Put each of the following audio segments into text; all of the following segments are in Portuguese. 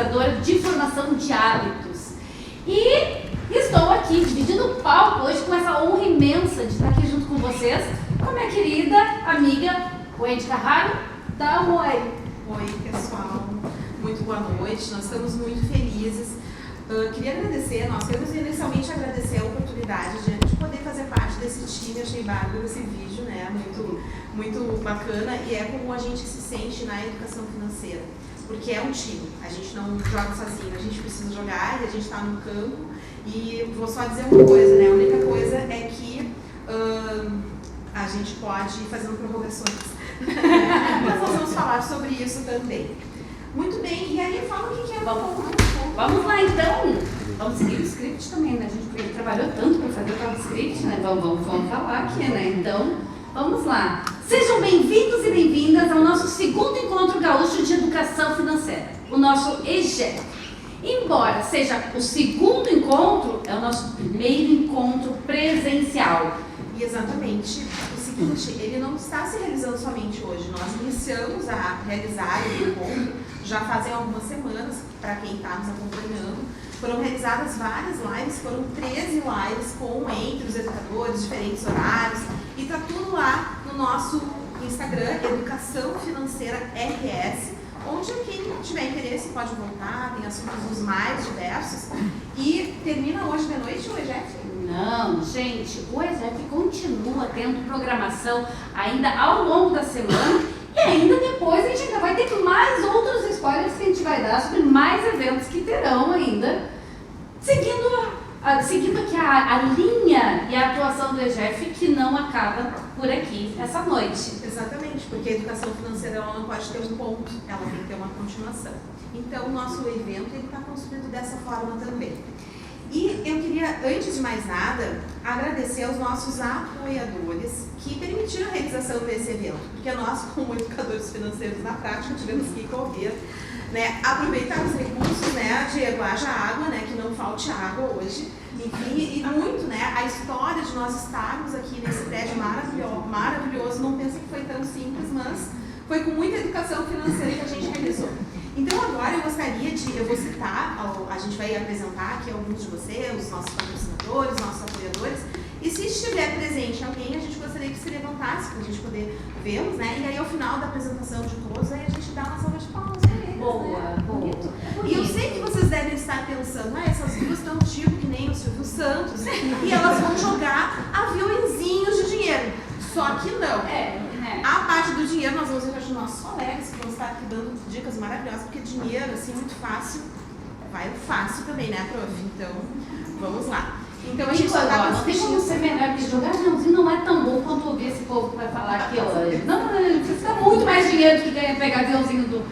organizadora de formação de hábitos. E estou aqui dividindo o palco hoje com essa honra imensa de estar aqui junto com vocês, com a minha querida amiga Wendy Carraro, da Amore. Oi, pessoal. Muito boa noite. Nós estamos muito felizes. Queria agradecer, nós queremos inicialmente agradecer a oportunidade de poder fazer parte desse time. Achei bárbaro esse vídeo, né? Muito bacana, e é como a gente se sente na educação financeira, porque é um time, a gente não joga sozinho, a gente precisa jogar e a gente está no campo. E vou só dizer uma coisa, né? A única coisa é que a gente pode ir fazendo prorrogações. Mas nós vamos falar sobre isso também. Muito bem, e aí fala o que é. Vamos lá então, vamos seguir o script também, né? A gente trabalhou tanto para fazer o tal script, né? Vamos falar aqui, né? Então, vamos lá. Sejam bem-vindos e bem-vindas ao nosso segundo encontro gaúcho de educação financeira, o nosso EGEF. Embora seja o segundo encontro, é o nosso primeiro encontro presencial. E exatamente o seguinte, ele não está se realizando somente hoje. Nós iniciamos a realizar o encontro já fazem algumas semanas, para quem está nos acompanhando. Foram realizadas várias lives, foram 13 lives entre os educadores, diferentes horários, e está tudo lá no nosso Instagram, Educação Financeira RS, onde quem tiver interesse pode voltar, tem assuntos os mais diversos. E termina hoje de noite o EGEF? Não, gente, o EGEF continua tendo programação ainda ao longo da semana, e ainda depois a gente ainda vai ter mais outros spoilers que a gente vai dar sobre mais eventos que terão ainda, seguindo aqui a linha e a atuação do EGEF, que não acaba por aqui essa noite. Exatamente, porque a educação financeira ela não pode ter um ponto, ela tem que ter uma continuação. Então o nosso evento está construído dessa forma também. E eu queria, antes de mais nada, agradecer aos nossos apoiadores que permitiram a realização desse evento, porque nós, como educadores financeiros na prática, tivemos que correr, né, aproveitar os recursos, né, Diego, haja água, né, que não falte água hoje, enfim, e muito, né, a história de nós estarmos aqui nesse prédio maravilhoso, não pensa que foi tão simples, mas foi com muita educação financeira que a gente realizou. Então agora eu vou citar, a gente vai apresentar aqui alguns de vocês, os nossos patrocinadores, nossos apoiadores, e se estiver presente alguém, a gente gostaria que se levantasse para a gente poder vê-los, né? E aí ao final da apresentação de todos, aí a gente dá uma salva de palmas para eles. Boa, né? bonito. E eu sei que vocês devem estar pensando, essas duas estão tipo que nem o Silvio Santos, e elas vão jogar aviõezinhos de dinheiro. Só que não. A parte do dinheiro nós vamos ver com os nossos colegas que vão estar aqui dando dicas maravilhosas, porque dinheiro, assim, muito fácil, vai fácil também, né, prof? Então, vamos lá. Então a gente só dá não tem como ser melhor, que jogar aviãozinho não é tão bom quanto ouvir esse povo que vai falar aqui hoje. Não, precisa muito mais dinheiro do que ganha pegar aviãozinho do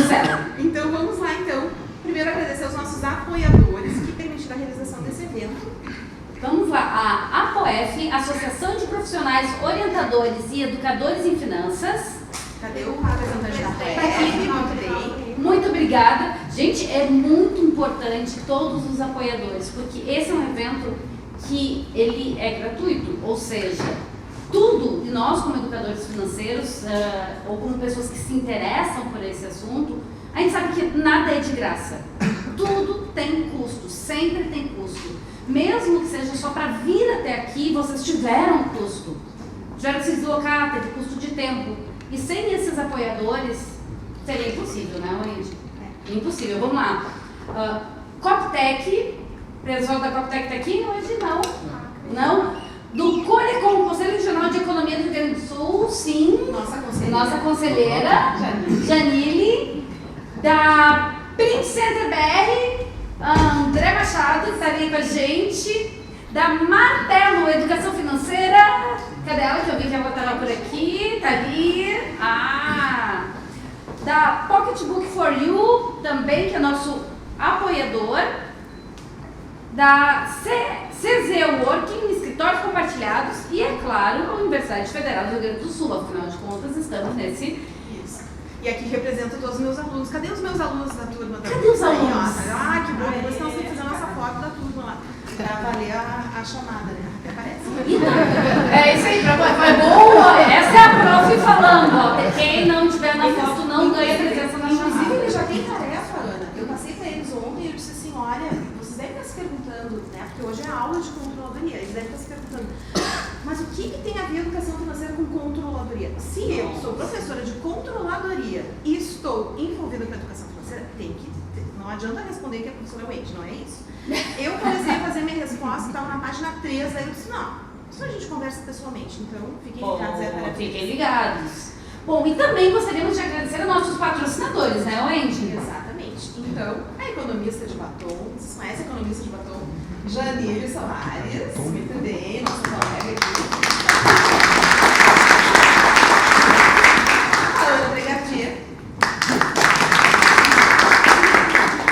céu. Então vamos lá, então. Primeiro agradecer aos nossos apoiadores que permitiram a realização desse evento. Vamos lá, a APOF, Associação de Profissionais Orientadores e Educadores em Finanças. Cadê o representante da APOF? Muito obrigada. Gente, é muito importante todos os apoiadores, porque esse é um evento que ele é gratuito, ou seja, tudo de nós como educadores financeiros, ou como pessoas que se interessam por esse assunto, a gente sabe que nada é de graça. Tudo tem custo, sempre tem custo. Mesmo que seja só para vir até aqui, vocês tiveram custo. Tiveram que se deslocar, teve custo de tempo. E sem esses apoiadores, seria impossível, né, Wendy? Impossível. Vamos lá. Coptec, pessoal da Coptec está aqui? Hoje não. Não? Do Corecom, Conselho Regional de Economia do Rio Grande do Sul, sim. Nossa conselheira, Janile. Da Print Center BR, André Machado, que está ali com a gente. Da Martelo, Educação Financeira. Cadê ela? Que eu vi que ela estava por aqui. Está ali. Da Pocketbook for You, também, que é nosso apoiador. Da CZ Working, Escritórios Compartilhados. E, é claro, a Universidade Federal do Rio Grande do Sul. Afinal de contas, estamos nesse... E aqui represento todos os meus alunos. Cadê os meus alunos da turma? Cadê os alunos? Que bom. Vocês estão sempre fazendo nossa foto da turma lá. Pra valer a chamada, né? Até parece. É isso aí. Foi boa. Essa é a prof falando. Quem não estiver na foto não ganha presença na chamada. Inclusive, ele já tem tarefa, Ana. Eu passei pra Se eu sou professora de controladoria e estou envolvida com a educação financeira, não adianta responder que a professora é o ente, não é isso. Eu comecei a fazer minha resposta, estava na página 3, aí eu disse, não, isso a gente conversa pessoalmente, então fiquem ligados. Fiquem ligados. Bom, e também gostaríamos de agradecer aos nossos patrocinadores, né, Wendy? Exatamente. Então, a economista de batom, vocês conhecem a economista de batom? Janine Soares, muito bem, nossa colega aqui. A Ana Pregardier.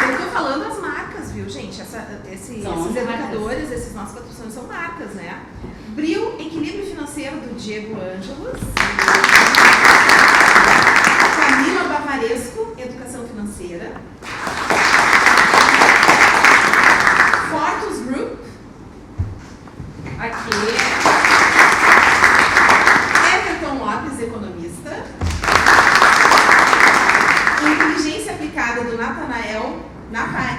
Eu estou falando as marcas, viu, gente? Esses educadores, esses nossos patrocinadores são marcas, né? Bril, Equilíbrio Financeiro, do Diego Ângelos. Camila Bavaresco, Educação Financeira. Fortus Group. Aqui. Everton Lopes, Economista. Inteligência Aplicada, do Natanael. Natanael.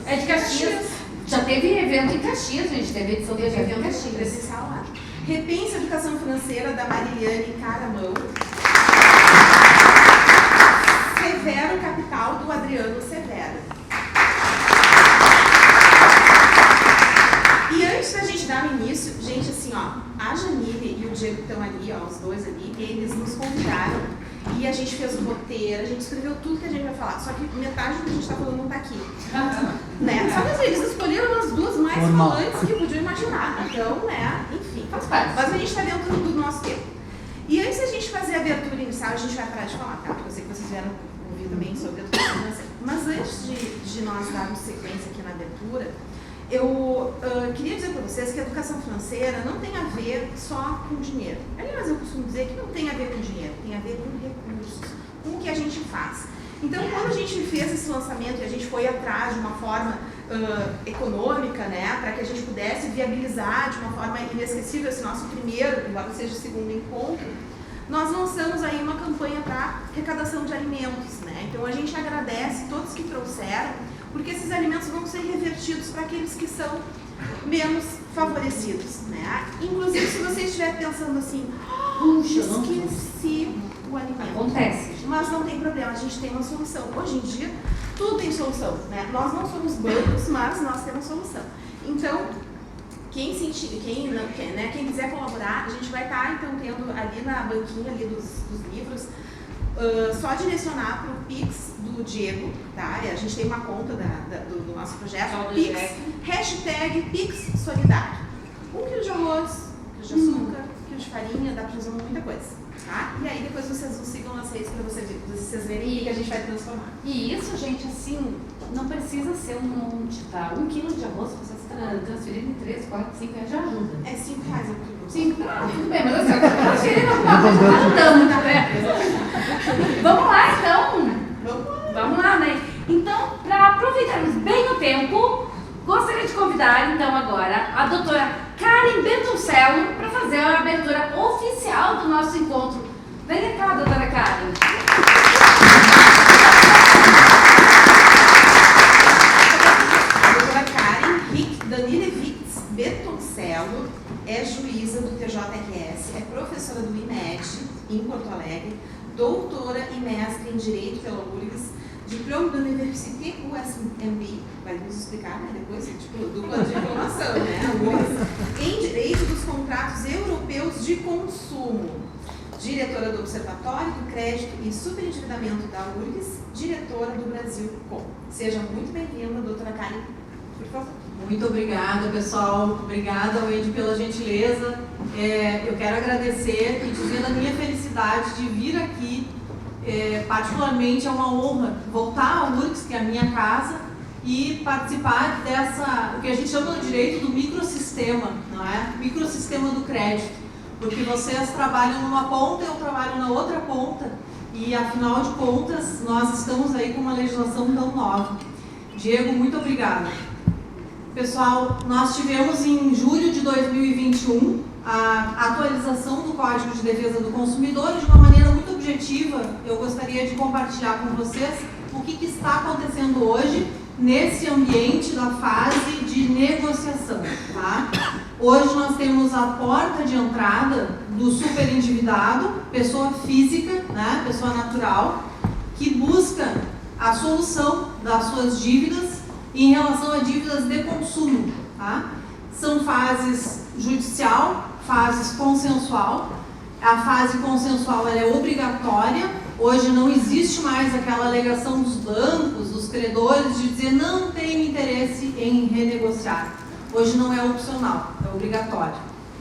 É de Caxias. Já teve evento em Caxias, gente. Teve edição de evento em Caxias. Presencial lá. Repense Educação Financeira, da Mariliane Caramão. Severo Capital, do Adriano Severo. E antes da gente dar o início, gente, assim, ó, a Janine e o Diego que estão ali, ó, os dois ali, eles nos convidaram e a gente fez o roteiro, a gente escreveu tudo que a gente vai falar, só que metade do que a gente está falando não está aqui. Né? Só que assim, eles escolheram as duas mais falantes que podiam imaginar. Então, né, enfim, faz parte. Mas a gente está dentro do nosso tempo. E antes da gente fazer a abertura inicial, a gente vai parar de falar, tá? Porque eu sei que vocês vieram ouvir também sobre a educação financeira. Mas antes de nós darmos sequência aqui na abertura, eu queria dizer para vocês que a educação financeira não tem a ver só com dinheiro. Aliás, eu costumo dizer que não tem a ver com dinheiro, tem a ver com recursos, com o que a gente faz. Então, quando a gente fez esse lançamento e a gente foi atrás de uma forma econômica, né, para que a gente pudesse viabilizar de uma forma inesquecível esse nosso primeiro, embora seja o segundo encontro, nós lançamos aí uma campanha para arrecadação de alimentos, né? Então, a gente agradece todos que trouxeram, porque esses alimentos vão ser revertidos para aqueles que são menos favorecidos, né? Inclusive, se você estiver pensando assim, esqueci o alimento. Acontece. Mas não tem problema, a gente tem uma solução. Hoje em dia, tudo tem solução, né? Nós não somos bancos, mas nós temos solução. Então, quem quiser colaborar, a gente vai estar, então, tendo ali na banquinha ali dos livros, só direcionar para o Pix do Diego, tá? A gente tem uma conta do nosso projeto, Pix, hashtag Pix Solidário. 1 quilo de arroz, 1 quilo de açúcar, 1 quilo de farinha, dá para usar muita coisa. Tá? E aí depois vocês nos sigam nas redes para vocês verem o que a gente vai transformar. E isso, gente, assim, não precisa ser um monte, tá? 1 quilo de arroz, vocês transferirem em 3, 4, 5 reais já ajuda. É R$5 o quilo. 5, tudo bem, mas assim, transferindo alguma coisa, tá ajudando, né? Vamos lá, então. Vamos lá, né? Então, para aproveitarmos bem o tempo, gostaria de convidar, então, agora a doutora Karen Bertoncello para fazer a abertura oficial do nosso encontro. Venha cá, doutora Karen. A doutora Karen Danile Bertoncello é juíza do TJRS, é professora do IMED, em Porto Alegre, doutora e mestre em Direito pela URGS, diploma da Université USMB, vai nos explicar, né, depois, tipo, dupla diplomação, né, em Direito dos Contratos Europeus de Consumo, diretora do Observatório do Crédito e Superendividamento da URGS, diretora do Brasil Com. Seja muito bem-vinda, doutora Karen, por favor. Muito obrigada, pessoal. Obrigada, Wendy, pela gentileza. Eu quero agradecer e dizer a minha felicidade de vir aqui. Particularmente é uma honra voltar ao URGS, que é a minha casa, e participar o que a gente chama no direito do microsistema, não é? Microsistema do crédito, porque vocês trabalham numa ponta, eu trabalho na outra ponta, e afinal de contas nós estamos aí com uma legislação tão nova. Diego, muito obrigada. Pessoal, nós tivemos em julho de 2021 a atualização do Código de Defesa do Consumidor. De uma maneira muito objetiva, eu gostaria de compartilhar com vocês o que está acontecendo hoje nesse ambiente da fase de negociação. Tá? Hoje nós temos a porta de entrada do superendividado, pessoa física, né, pessoa natural, que busca a solução das suas dívidas em relação a dívidas de consumo. Tá? São fases judicial, fases consensual. A fase consensual ela é obrigatória. Hoje não existe mais aquela alegação dos bancos, dos credores, de dizer não tenho interesse em renegociar. Hoje não é opcional, é obrigatório.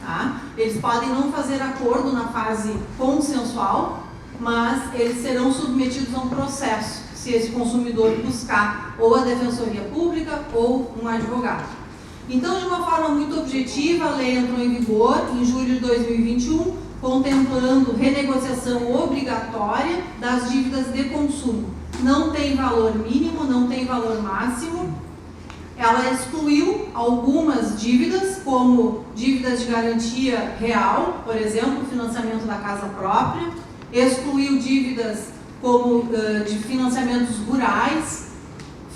Tá? Eles podem não fazer acordo na fase consensual, mas eles serão submetidos a um processo, se esse consumidor buscar ou a Defensoria Pública ou um advogado. Então, de uma forma muito objetiva, a lei entrou em vigor em julho de 2021, contemplando renegociação obrigatória das dívidas de consumo. Não tem valor mínimo, não tem valor máximo. Ela excluiu algumas dívidas, como dívidas de garantia real, por exemplo, financiamento da casa própria, excluiu dívidas como de financiamentos rurais,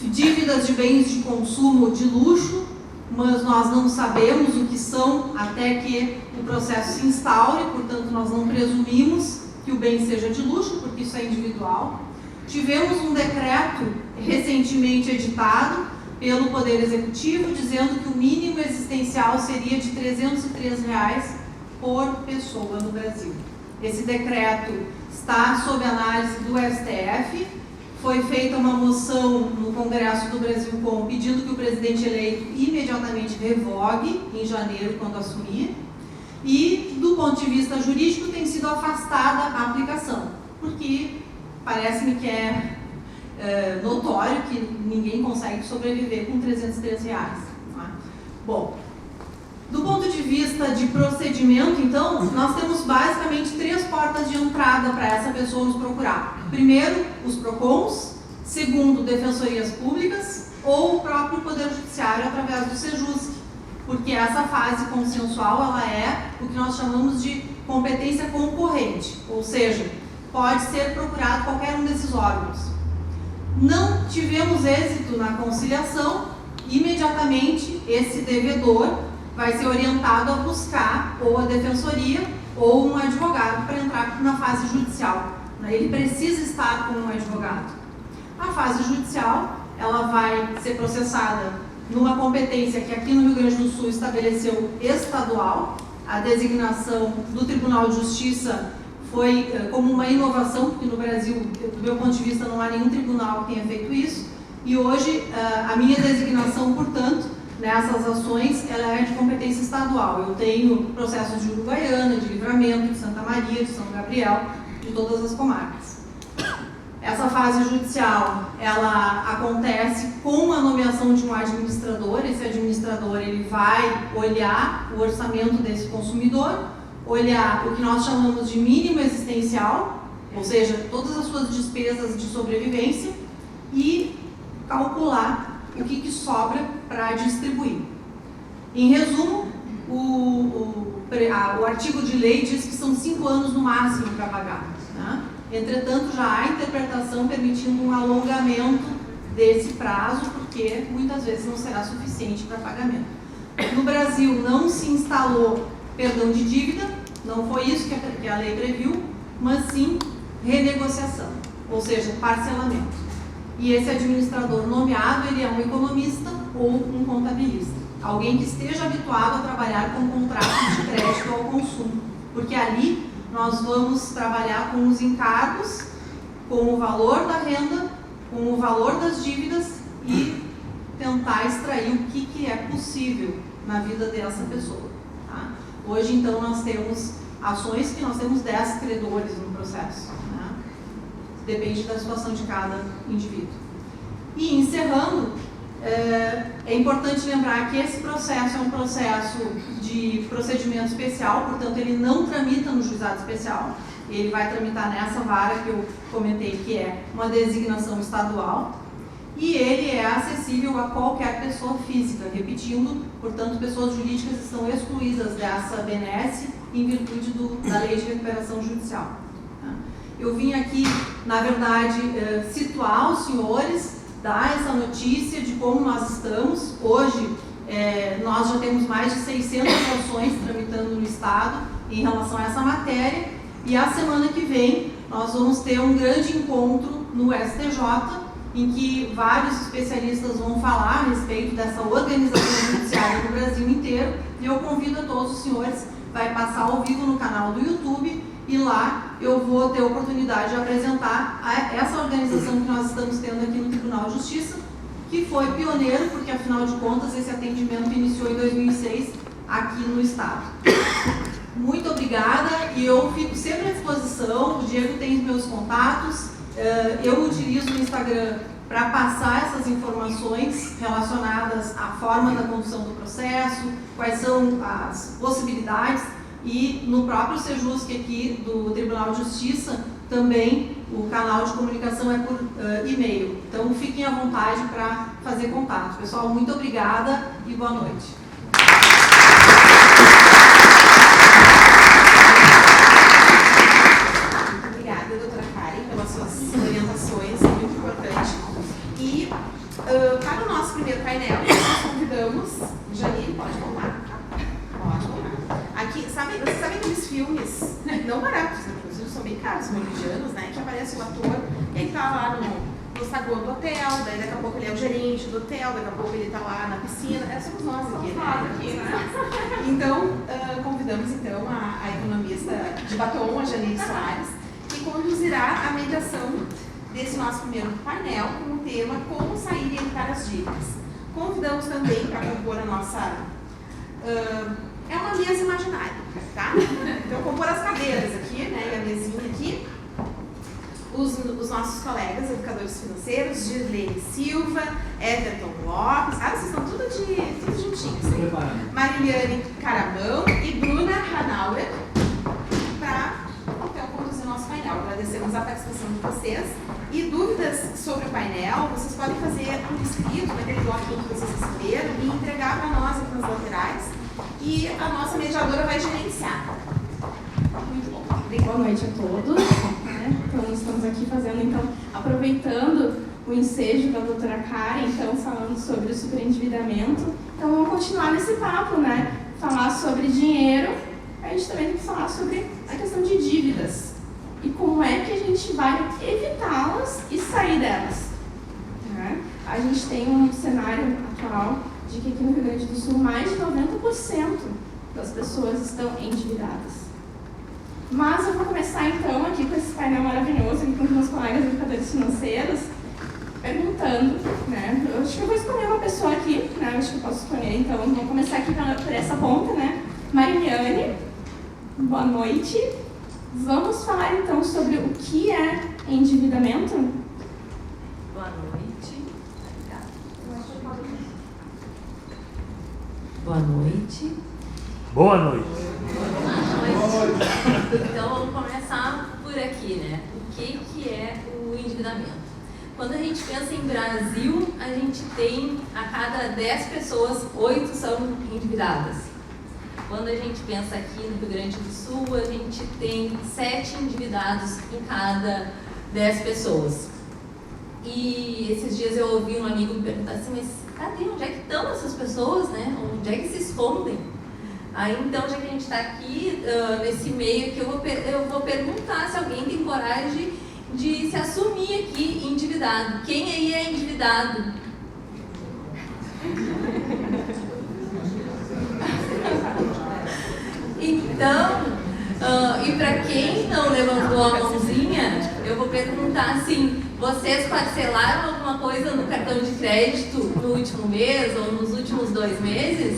dívidas de bens de consumo de luxo, mas nós não sabemos o que são até que o processo se instaure, portanto nós não presumimos que o bem seja de luxo, porque isso é individual. Tivemos um decreto recentemente editado pelo Poder Executivo, dizendo que o mínimo existencial seria de R$ 303 por pessoa no Brasil. Esse decreto está sob análise do STF, foi feita uma moção no Congresso do Brasilcom pedindo que o presidente eleito imediatamente revogue em janeiro, quando assumir, e do ponto de vista jurídico tem sido afastada a aplicação, porque parece-me que é notório que ninguém consegue sobreviver com R$ 303. Tá? Bom, do ponto de vista de procedimento, então, nós temos basicamente 3 portas de entrada para essa pessoa nos procurar. Primeiro, os PROCONs. Segundo, defensorias públicas ou o próprio Poder Judiciário através do SEJUSC, porque essa fase consensual ela é o que nós chamamos de competência concorrente, ou seja, pode ser procurado qualquer um desses órgãos. Não tivemos êxito na conciliação, imediatamente esse devedor vai ser orientado a buscar ou a defensoria ou um advogado para entrar na fase judicial. Ele precisa estar com um advogado. A fase judicial, ela vai ser processada numa competência que aqui no Rio Grande do Sul estabeleceu estadual. A designação do Tribunal de Justiça foi como uma inovação, porque no Brasil, do meu ponto de vista, não há nenhum tribunal que tenha feito isso. E hoje, a minha designação, portanto, nessas ações, ela é de competência estadual. Eu tenho processos de Uruguaiana, de Livramento, de Santa Maria, de São Gabriel, de todas as comarcas. Essa fase judicial, ela acontece com a nomeação de um administrador. Esse administrador, ele vai olhar o orçamento desse consumidor, olhar o que nós chamamos de mínimo existencial, ou seja, todas as suas despesas de sobrevivência e calcular o que sobra para distribuir. Em resumo, o artigo de lei diz que são 5 anos no máximo para pagar. Né? Entretanto, já há interpretação permitindo um alongamento desse prazo, porque muitas vezes não será suficiente para pagamento. No Brasil não se instalou perdão de dívida, não foi isso que a lei previu, mas sim renegociação, ou seja, parcelamento. E esse administrador nomeado, ele é um economista ou um contabilista. Alguém que esteja habituado a trabalhar com contratos de crédito ao consumo. Porque ali nós vamos trabalhar com os encargos, com o valor da renda, com o valor das dívidas e tentar extrair o que é possível na vida dessa pessoa. Tá? Hoje, então, nós temos ações que nós temos 10 credores no processo. Né? Depende da situação de cada indivíduo. E encerrando, é importante lembrar que esse processo é um processo de procedimento especial, portanto ele não tramita no juizado especial, ele vai tramitar nessa vara que eu comentei, que é uma designação estadual, e ele é acessível a qualquer pessoa física, repetindo, portanto pessoas jurídicas estão excluídas dessa benesse em virtude da Lei de Recuperação Judicial. Eu vim aqui, na verdade, situar os senhores, dar essa notícia de como nós estamos. Hoje, Nós já temos mais de 600 ações tramitando no Estado em relação a essa matéria, e a semana que vem nós vamos ter um grande encontro no STJ, em que vários especialistas vão falar a respeito dessa organização judiciária no Brasil inteiro, e eu convido a todos os senhores, vai passar ao vivo no canal do YouTube, e lá eu vou ter a oportunidade de apresentar essa organização que nós estamos tendo aqui no Tribunal de Justiça, que foi pioneiro, porque afinal de contas esse atendimento iniciou em 2006 aqui no Estado. Muito obrigada, e eu fico sempre à disposição. O Diego tem os meus contatos, eu utilizo o Instagram para passar essas informações relacionadas à forma da condução do processo, quais são as possibilidades, e no próprio Sejusc aqui do Tribunal de Justiça também o canal de comunicação é por e-mail. Então fiquem à vontade para fazer contato. Pessoal, muito obrigada e boa noite. Muito obrigada, doutora Karen, pelas suas orientações, muito importante. E para o nosso primeiro painel, nós convidamos, Janine, pode contar? Pode contar. Aqui, vocês sabem aqueles filmes, não baratos, inclusive são bem caros, hollywoodianos, né? Que aparece o ator, ele tá lá no saguão do hotel, daí daqui a pouco ele é o gerente do hotel, daqui a pouco ele tá lá na piscina, somos nós aqui, né? Então, convidamos então a economista de batom, a Janine Soares, que conduzirá a mediação desse nosso primeiro painel com o tema Como Sair e Evitar as Dívidas. Convidamos também para compor a nossa... é uma mesa imaginária, tá? Então, compor as cadeiras aqui, né, e a mesinha aqui. Os nossos colegas educadores financeiros, Girlene Silva, Everton Lopes, vocês estão tudo juntinhos, né? Mariliane Caramão e Bruna Hanauer, para então conduzir o nosso painel. Agradecemos a participação de vocês. E dúvidas sobre o painel, vocês podem fazer um escrito naquele bloquinho que vocês receberam e entregar para nós aqui nas laterais. E a nossa mediadora vai gerenciar. Muito bom. Boa noite a todos. Então, estamos aqui aproveitando o ensejo da doutora Karen, então, falando sobre o superendividamento. Então, vamos continuar nesse papo, né? Falar sobre dinheiro, a gente também tem que falar sobre a questão de dívidas. E como é que a gente vai evitá-las e sair delas. Né? A gente tem um cenário atual de que aqui no Rio Grande do Sul mais de 90% das pessoas estão endividadas. Mas eu vou começar então aqui com esse painel maravilhoso, aqui com os meus colegas educadores financeiros, perguntando, né? Eu acho que eu vou escolher uma pessoa aqui, né? Eu acho que eu posso escolher, então vamos começar aqui por essa ponta, né? Mariliane, boa noite. Vamos falar então sobre o que é endividamento? Boa noite. Boa noite. Boa noite. Então vamos começar por aqui, né? O que é o endividamento? Quando a gente pensa em Brasil, a gente tem a cada 10 pessoas, 8 são endividadas. Quando a gente pensa aqui no Rio Grande do Sul, a gente tem 7 endividados em cada 10 pessoas. E esses dias eu ouvi um amigo me perguntar assim, mas cadê? Onde é que estão essas pessoas, né? Onde é que se escondem? Aí então, já que a gente está aqui nesse meio, que eu vou perguntar se alguém tem coragem de se assumir aqui endividado. Quem aí é endividado? Então, e para quem não levantou a mãozinha, eu vou perguntar assim, vocês parcelaram alguma coisa no cartão de crédito no último mês ou nos últimos 2 meses?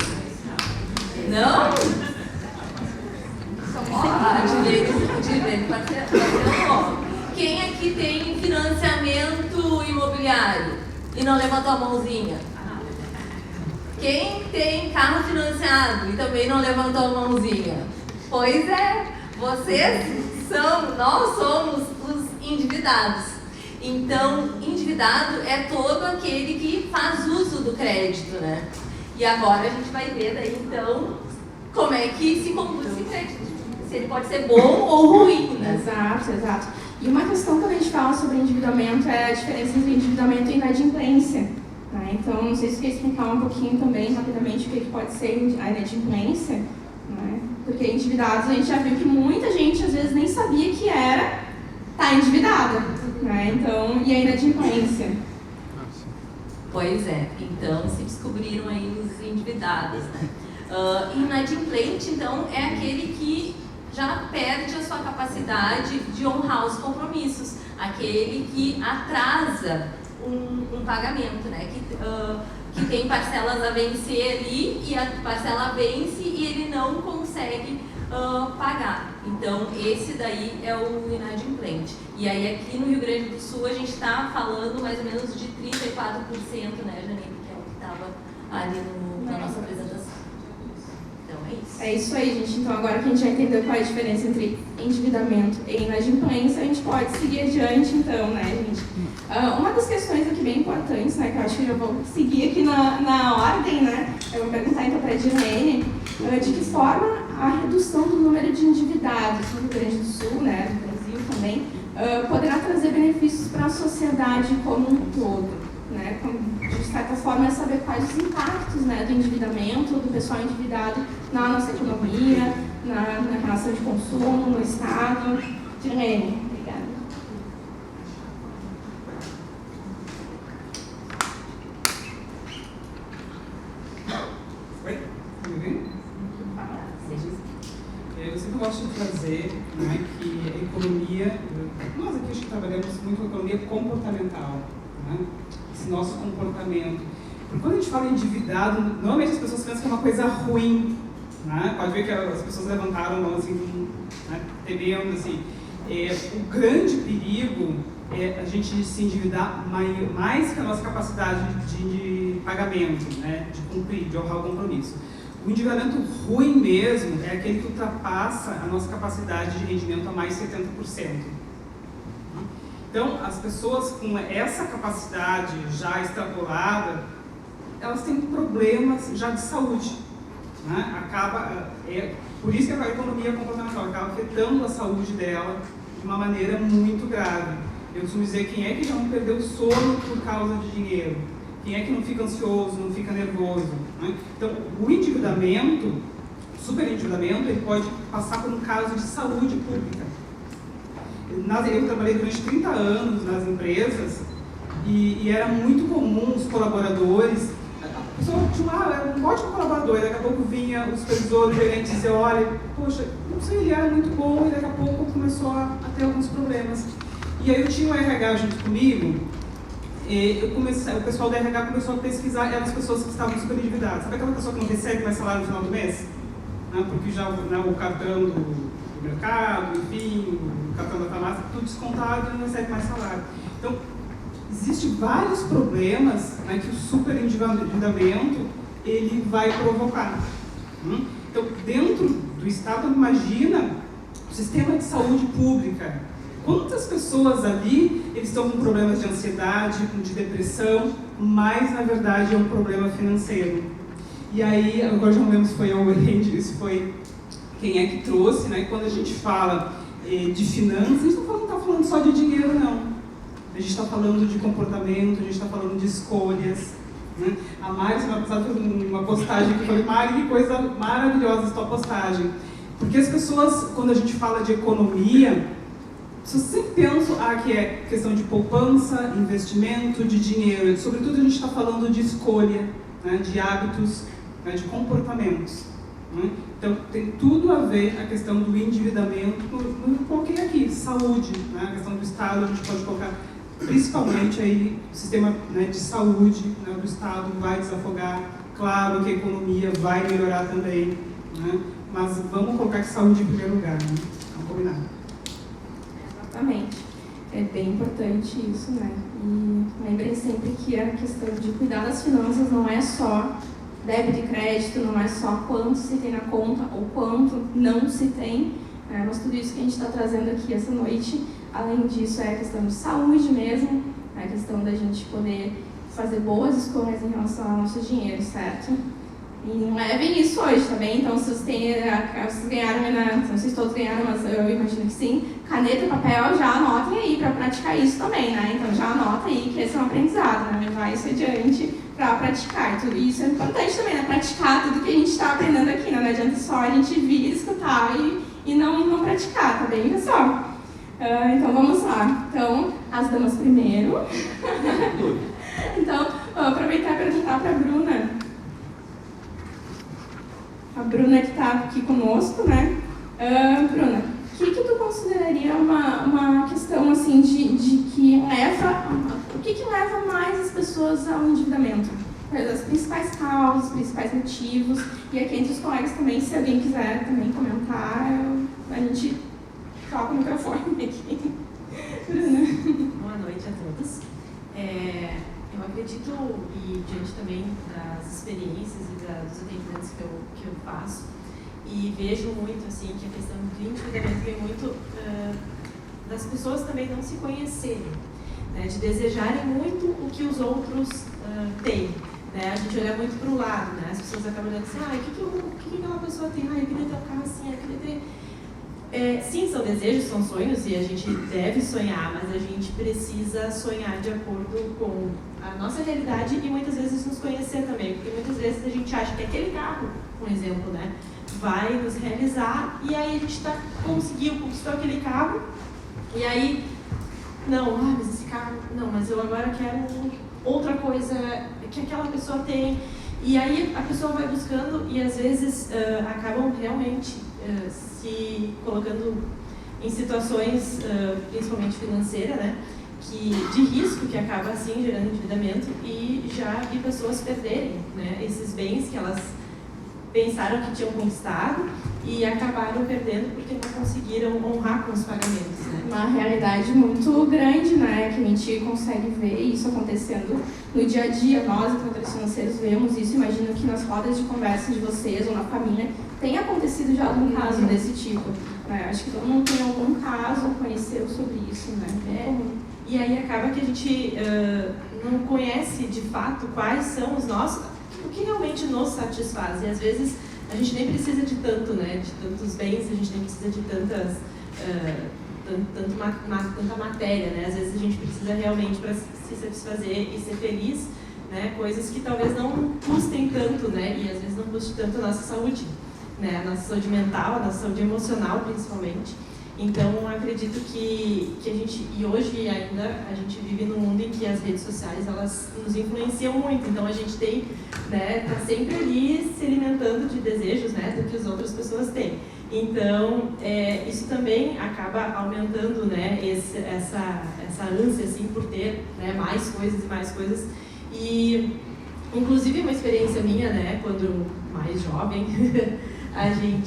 Não? Parcelou. Quem aqui tem financiamento imobiliário e não levantou a mãozinha? Quem tem carro financiado e também não levantou a mãozinha? Pois é, nós somos os endividados. Então, endividado é todo aquele que faz uso do crédito, né? E agora a gente vai ver daí, então, como é que se conduz esse crédito. Se ele pode ser bom ou ruim, né? Exato, exato. E uma questão quando a gente fala sobre endividamento é a diferença entre endividamento e inadimplência. Né? Então, não sei se quer explicar um pouquinho também, rapidamente, o que pode ser a inadimplência, né? Porque endividados, a gente já viu que muita gente, às vezes, nem sabia que era estar endividada, né? Então, e a inadimplência? Pois é, então se descobriram aí os endividados, né? Inadimplente, então, é aquele que já perde a sua capacidade de honrar os compromissos, aquele que atrasa um pagamento, né? Que tem parcelas a vencer ali e a parcela vence e ele não consegue pagar. Então, esse daí é o inadimplente. E aí, aqui no Rio Grande do Sul, a gente está falando mais ou menos de 34%, né, Janine, que é o que estava ali na nossa apresentação. Então, é isso. É isso aí, gente. Então, agora que a gente já entendeu qual é a diferença entre endividamento e inadimplência, a gente pode seguir adiante, então, né, gente? Uma das questões aqui bem importantes, né, que eu acho que eu vou seguir aqui na ordem, né, eu vou perguntar então para a Dirlene, de que forma a redução do número de endividados no Rio Grande do Sul, né, no Brasil também, poderá trazer benefícios para a sociedade como um todo, né? De certa forma, é saber quais os impactos, né, do endividamento, do pessoal endividado na nossa economia, na relação de consumo, no Estado. Dirlene, obrigada. Oi? Tudo bem? Eu sempre gosto de trazer, né, que a economia, nós aqui acho que trabalhamos muito com a economia comportamental, né, esse nosso comportamento. Porque quando a gente fala em endividado, normalmente as pessoas pensam que é uma coisa ruim, né? Pode ver que as pessoas levantaram a mão assim, né, temendo, assim. O grande perigo é a gente se endividar mais que a nossa capacidade de pagamento, né, de cumprir, de honrar o compromisso. O endividamento ruim mesmo é aquele que ultrapassa a nossa capacidade de rendimento a mais de 70%. Então, as pessoas com essa capacidade já extrapolada, elas têm problemas já de saúde. Né? Por isso que a economia comportamental acaba afetando a saúde dela de uma maneira muito grave. Eu costumo dizer, quem é que já não perdeu o sono por causa de dinheiro? Quem é que não fica ansioso, não fica nervoso? Né? Então, o endividamento, o superendividamento, ele pode passar por um caso de saúde pública. Eu trabalhei durante 30 anos nas empresas e era muito comum os colaboradores, a pessoa era um ótimo colaborador, e daqui a pouco vinha o supervisor, o gerente dizer, olha, poxa, não sei, ele era muito bom e daqui a pouco começou a ter alguns problemas. E aí eu tinha o RH junto comigo, o pessoal do RH começou a pesquisar, eram as pessoas que estavam super endividadas. Sabe aquela pessoa que não recebe mais salário no final do mês? Né, porque já o cartão do mercado, enfim, o cartão da farmácia, tudo descontado e não recebe mais salário. Então, existem vários problemas, né, que o superendividamento ele vai provocar. Então, dentro do Estado, imagina o sistema de saúde pública. Quantas pessoas ali eles estão com problemas de ansiedade, de depressão, mas na verdade é um problema financeiro. E aí, agora já não lembro se foi eu ou se foi quem é que trouxe, né? Quando a gente fala de finanças, a gente não está falando só de dinheiro, não. A gente está falando de comportamento, a gente está falando de escolhas. Né? A Mari, semana passada, fez uma postagem que eu falei, Mari, que coisa maravilhosa essa tua postagem. Porque as pessoas, quando a gente fala de economia, vocês sempre pensam que é questão de poupança, investimento, de dinheiro. Sobretudo a gente está falando de escolha, né? De hábitos, né? De comportamentos. Né? Então tem tudo a ver a questão do endividamento, eu coloquei aqui, saúde, né? A questão do Estado, a gente pode colocar principalmente aí o sistema, né, de saúde, né, do Estado vai desafogar, claro que a economia vai melhorar também, né? Mas vamos colocar saúde em primeiro lugar, né? Vamos combinar. Exatamente. É bem importante isso, né? E lembrem sempre que a questão de cuidar das finanças não é só débito e crédito, não é só quanto se tem na conta ou quanto não se tem, né? Mas tudo isso que a gente está trazendo aqui essa noite, além disso, é a questão de saúde mesmo, é a questão da gente poder fazer boas escolhas em relação ao nosso dinheiro, certo? E levem isso hoje também. Então, se vocês ganharam, não sei se todos ganharam, mas eu imagino que sim, caneta e papel, já anotem aí para praticar isso também, né? Então, já anota aí que esse é um aprendizado, né? Levar isso adiante para praticar. E tudo isso é importante também, né? Praticar tudo que a gente está aprendendo aqui, né? Não adianta só a gente vir, escutar e não praticar, tá bem, pessoal? Então, vamos lá. Então, as damas primeiro. Então, vou aproveitar e perguntar para a Bruna. A Bruna que está aqui conosco, né? Bruna, o que tu consideraria uma questão assim de que leva, o que leva mais as pessoas ao endividamento? As principais causas, os principais motivos, e aqui entre os colegas também, se alguém quiser também comentar, a gente toca o microfone aqui. Bruna. Boa noite a todos. Eu acredito, e diante também das experiências e dos atendimentos que eu faço, e vejo muito assim que a questão do endividamento vem muito das pessoas também não se conhecerem, né, de desejarem muito o que os outros têm. Né? A gente olha muito para o lado, né? As pessoas acabam olhando assim, o que aquela pessoa tem? Eu queria ter um carro assim, eu queria ter... sim, são desejos, são sonhos e a gente deve sonhar, mas a gente precisa sonhar de acordo com a nossa realidade e muitas vezes nos conhecer também, porque muitas vezes a gente acha que aquele carro, por exemplo, né, vai nos realizar e aí a gente conquistou aquele carro e aí, mas esse carro, mas eu agora quero outra coisa que aquela pessoa tem e aí a pessoa vai buscando e às vezes acabam realmente se colocando em situações, principalmente financeiras, né, de risco, que acaba assim gerando endividamento e já vi pessoas perderem, né, esses bens que elas pensaram que tinham conquistado e acabaram perdendo porque não conseguiram honrar com os pagamentos. Né? Uma realidade muito grande, né, que a gente consegue ver isso acontecendo no dia a dia. Nós, educadores financeiros, vemos isso. Imagino que nas rodas de conversa de vocês ou na família tenha acontecido já algum caso desse tipo. Né? Acho que todo mundo tem algum caso ou conheceu sobre isso. Né? E aí acaba que a gente não conhece de fato quais são os nossos, o que realmente nos satisfaz. E às vezes a gente nem precisa de tanto, né, de tantos bens, a gente nem precisa de tanta matéria, né? Às vezes a gente precisa realmente para se satisfazer e ser feliz, né, coisas que talvez não custem tanto, né, e às vezes não custe tanto a nossa saúde, né, a nossa saúde mental, a nossa saúde emocional principalmente. Então, acredito que a gente, e hoje ainda, a gente vive num mundo em que as redes sociais, elas nos influenciam muito. Então, a gente tem, né, tá sempre ali se alimentando de desejos, né, do que as outras pessoas têm. Então, isso também acaba aumentando, né, essa ânsia, assim, por ter, né, mais coisas. E, inclusive, uma experiência minha, né, quando mais jovem,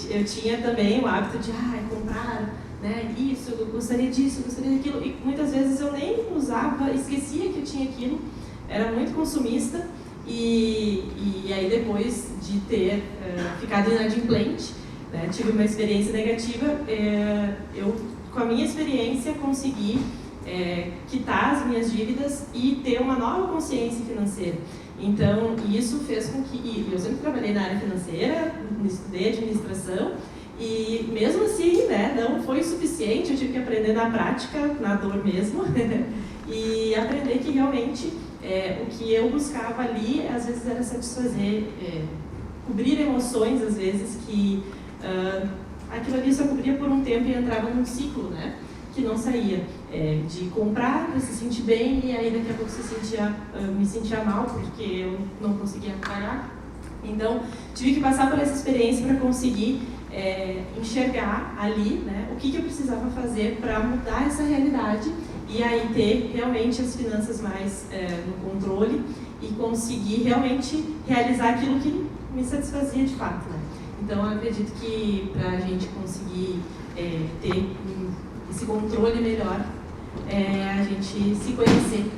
eu tinha também o hábito de, comprar... Né, isso, eu gostaria disso, eu gostaria daquilo, e muitas vezes eu nem usava, esquecia que eu tinha aquilo, era muito consumista, e aí depois de ter ficado inadimplente, né, tive uma experiência negativa, eu, com a minha experiência, consegui quitar as minhas dívidas e ter uma nova consciência financeira. Então, isso fez com que, eu sempre trabalhei na área financeira, estudei administração, e mesmo assim, né, não foi suficiente, eu tive que aprender na prática, na dor mesmo, e aprender que realmente o que eu buscava ali, às vezes era satisfazer, cobrir emoções, às vezes, que aquilo ali só cobria por um tempo e entrava num ciclo, né, que não saía. De comprar para se sentir bem e aí daqui a pouco me sentia mal porque eu não conseguia pagar. Então, tive que passar por essa experiência para conseguir enxergar ali, né, o que eu precisava fazer para mudar essa realidade e aí ter realmente as finanças mais no controle e conseguir realmente realizar aquilo que me satisfazia de fato. Né? Então, eu acredito que para a gente conseguir ter esse controle melhor, a gente se conhecer,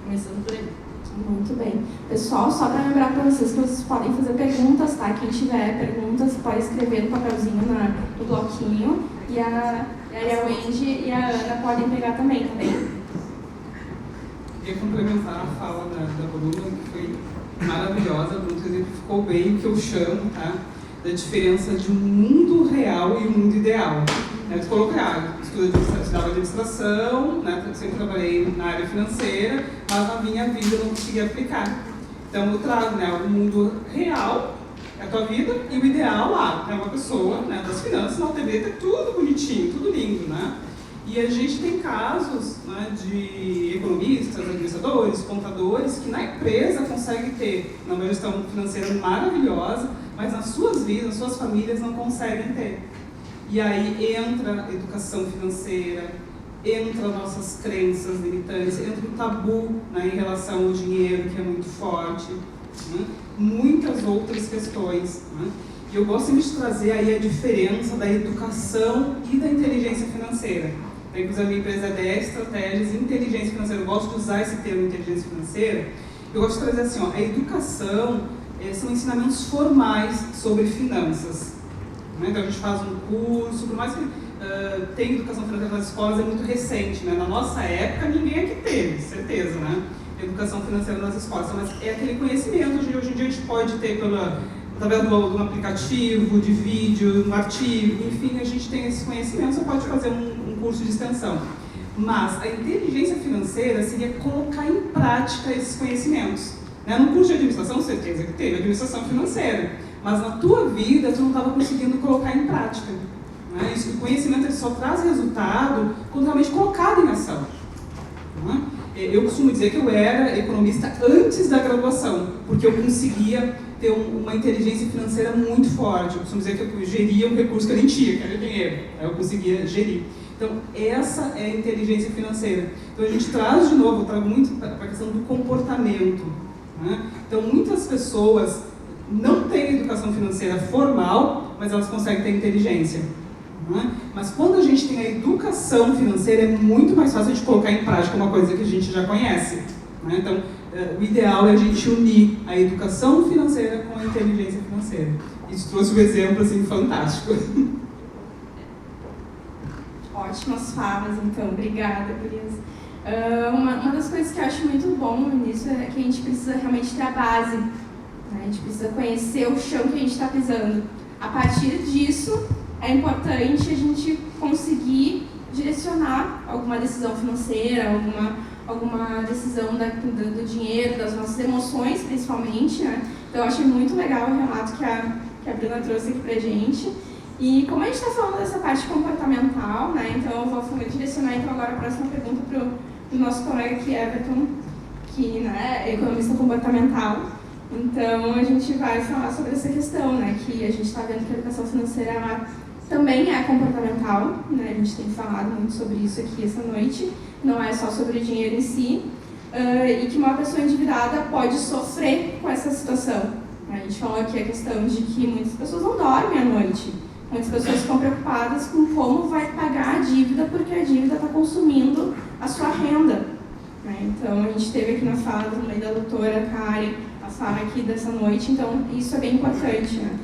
começando por aí. Muito bem. Pessoal, só para lembrar para vocês que vocês podem fazer perguntas, tá? Quem tiver perguntas pode escrever no papelzinho no bloquinho e a Wendy e a Ana podem pegar também, tá bem? Queria complementar a fala da Bruna, que foi maravilhosa, muito exemplificou bem o que eu chamo, tá, da diferença de um mundo real e um mundo ideal. Tu colocou, estudava administração, né, sempre trabalhei na área financeira, mas na minha vida eu não conseguia aplicar. Então eu trago, né, o mundo real, a tua vida, e o ideal lá, é uma pessoa, né, das finanças, na TV tá tudo bonitinho, tudo lindo, né? E a gente tem casos, né, de economistas, administradores, contadores, que na empresa conseguem ter uma gestão financeira maravilhosa, mas nas suas vidas, nas suas famílias não conseguem ter. E aí entra a educação financeira, entra nossas crenças limitantes, entra o tabu, né, em relação ao dinheiro, que é muito forte, né? Muitas outras questões, né? E eu gosto de trazer aí a diferença da educação e da inteligência financeira. Inclusive a minha empresa é de estratégias e inteligência financeira. Eu gosto de usar esse termo inteligência financeira. Eu gosto de trazer assim, ó, a educação são ensinamentos formais sobre finanças. Né? Então a gente faz um curso, por mais que tem educação financeira nas escolas, é muito recente. Né? Na nossa época ninguém aqui teve, certeza, né? Educação financeira nas escolas. Mas é aquele conhecimento, hoje em dia a gente pode ter através de um aplicativo, de vídeo, um artigo, enfim, a gente tem esse conhecimento, você pode fazer um curso de extensão. Mas a inteligência financeira seria colocar em prática esses conhecimentos. Né? No curso de administração, certeza que teve administração financeira, mas na tua vida tu não estava conseguindo colocar em prática. Né? Isso, o conhecimento ele só traz resultado quando realmente colocado em ação. Né? Eu costumo dizer que eu era economista antes da graduação, porque eu conseguia ter uma inteligência financeira muito forte. Eu costumo dizer que eu geria um recurso que eu nem tinha, que era dinheiro. Eu conseguia gerir. Então, essa é a inteligência financeira. Então, a gente traz de novo, eu trago muito para a questão do comportamento. Né? Então, muitas pessoas não têm educação financeira formal, mas elas conseguem ter inteligência. Né? Mas quando a gente tem a educação financeira, é muito mais fácil de colocar em prática uma coisa que a gente já conhece. Né? Então, o ideal é a gente unir a educação financeira com a inteligência financeira. Isso trouxe um exemplo assim, fantástico. Ótimas falas, então. Obrigada, gurias. Uma das coisas que eu acho muito bom nisso é que a gente precisa realmente ter a base. Né? A gente precisa conhecer o chão que a gente está pisando. A partir disso, é importante a gente conseguir direcionar alguma decisão financeira, alguma decisão do dinheiro, das nossas emoções, principalmente. Né? Então, eu achei muito legal o relato que a Bruna trouxe aqui pra gente. E como a gente está falando dessa parte comportamental, né, então eu vou direcionar então, agora a próxima pergunta para o nosso colega aqui, Everton, que, né, é economista comportamental. Então a gente vai falar sobre essa questão, né, que a gente está vendo que a educação financeira também é comportamental, né, a gente tem falado muito sobre isso aqui essa noite, não é só sobre o dinheiro em si, e que uma pessoa endividada pode sofrer com essa situação. A gente falou aqui a questão de que muitas pessoas não dormem à noite. Muitas pessoas ficam preocupadas com como vai pagar a dívida, porque a dívida está consumindo a sua renda. Então, a gente teve aqui na fala também da doutora Karen, a fala aqui dessa noite, então isso é bem importante. Né?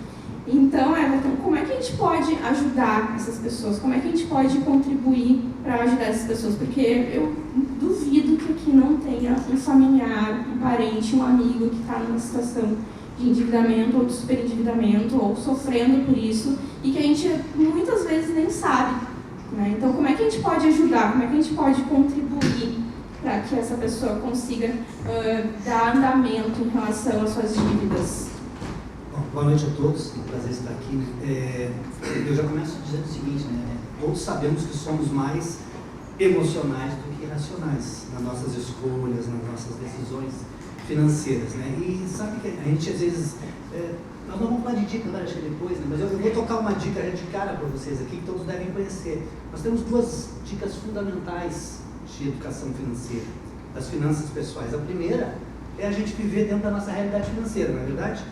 Então, Everton, como é que a gente pode ajudar essas pessoas? Como é que a gente pode contribuir para ajudar essas pessoas? Porque eu duvido que aqui não tenha um familiar, um parente, um amigo que está numa situação de endividamento ou de superendividamento ou sofrendo por isso e que a gente muitas vezes nem sabe. Né? Então, como é que a gente pode ajudar? Como é que a gente pode contribuir para que essa pessoa consiga dar andamento em relação às suas dívidas? Bom, boa noite a todos, é um prazer estar aqui. Eu já começo dizendo o seguinte, né? Todos sabemos que somos mais emocionais do que racionais nas nossas escolhas, nas nossas decisões financeiras, né? E sabe que a gente às vezes, nós não vamos falar de dica, acho que depois, né? Mas eu vou tocar uma dica de cara para vocês aqui que todos devem conhecer. Nós temos duas dicas fundamentais de educação financeira, das finanças pessoais. A primeira é a gente viver dentro da nossa realidade financeira, não é verdade?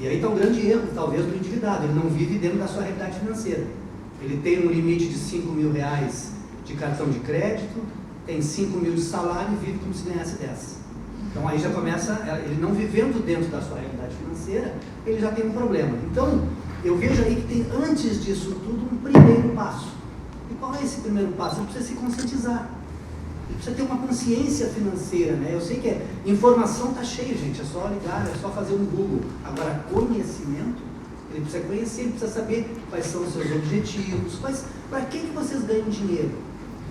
E aí está um grande erro, talvez, do endividado. Ele não vive dentro da sua realidade financeira. Ele tem um limite de R$5.000 de cartão de crédito, tem 5.000 de salário e vive como se ganhasse 10. Então aí já começa, ele não vivendo dentro da sua realidade financeira, ele já tem um problema. Então, eu vejo aí que tem, antes disso tudo, um primeiro passo. E qual é esse primeiro passo? Ele precisa se conscientizar. Ele precisa ter uma consciência financeira, né? Eu sei que informação está cheia, gente, é só ligar, é só fazer um Google. Agora, conhecimento, ele precisa conhecer, ele precisa saber quais são os seus objetivos, para que vocês ganham dinheiro.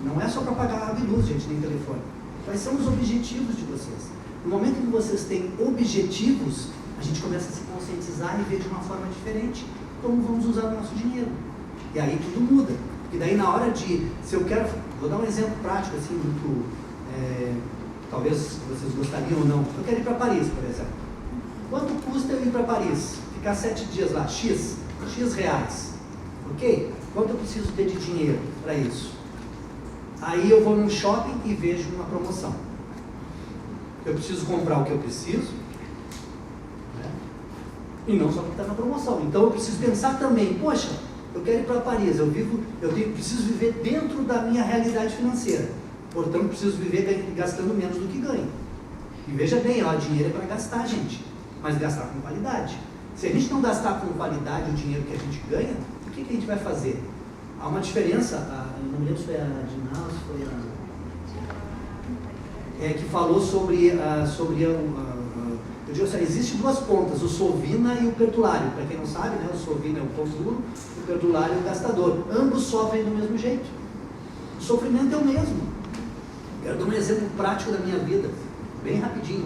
Não é só para pagar água e luz, gente, nem telefone. Quais são os objetivos de vocês? No momento em que vocês têm objetivos, a gente começa a se conscientizar e ver de uma forma diferente como vamos usar o nosso dinheiro. E aí tudo muda. E daí na hora de, se eu quero, vou dar um exemplo prático, assim, muito, talvez vocês gostariam ou não. Eu quero ir para Paris, por exemplo. Quanto custa eu ir para Paris? Ficar 7 dias lá, X reais. Ok? Quanto eu preciso ter de dinheiro para isso? Aí eu vou num shopping e vejo uma promoção. Eu preciso comprar o que eu preciso, né? E não só o que está na promoção. Então eu preciso pensar também, poxa, eu quero ir para Paris, preciso viver dentro da minha realidade financeira. Portanto, preciso viver gastando menos do que ganho. E veja bem, ó, dinheiro é para gastar, gente, mas gastar com qualidade. Se a gente não gastar com qualidade o dinheiro que a gente ganha, o que a gente vai fazer? Há uma diferença, eu não me lembro se foi a Dinal, se foi que falou sobre eu digo assim, existem duas pontas, o sovina e o perdulário. Para quem não sabe, né, o sovina é o pão duro, o perdulário é o gastador. Ambos sofrem do mesmo jeito. O sofrimento é o mesmo. Quero dar um exemplo prático da minha vida, bem rapidinho.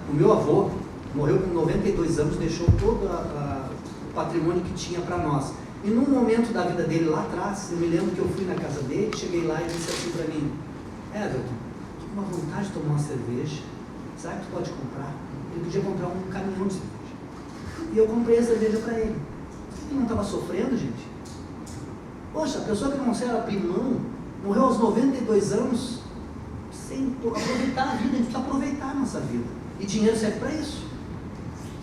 O meu avô morreu com 92 anos, deixou todo o patrimônio que tinha para nós. E num momento da vida dele lá atrás, eu me lembro que eu fui na casa dele, cheguei lá e disse assim para mim, Everton, estou com uma vontade de tomar uma cerveja, será que tu pode comprar? Ele podia comprar um caminhão de cerveja. E eu comprei a cerveja para ele. Ele não estava sofrendo, gente? Poxa, a pessoa que não serve abrir mão, morreu aos 92 anos, sem aproveitar a vida. A gente precisa aproveitar a nossa vida. E dinheiro serve para isso.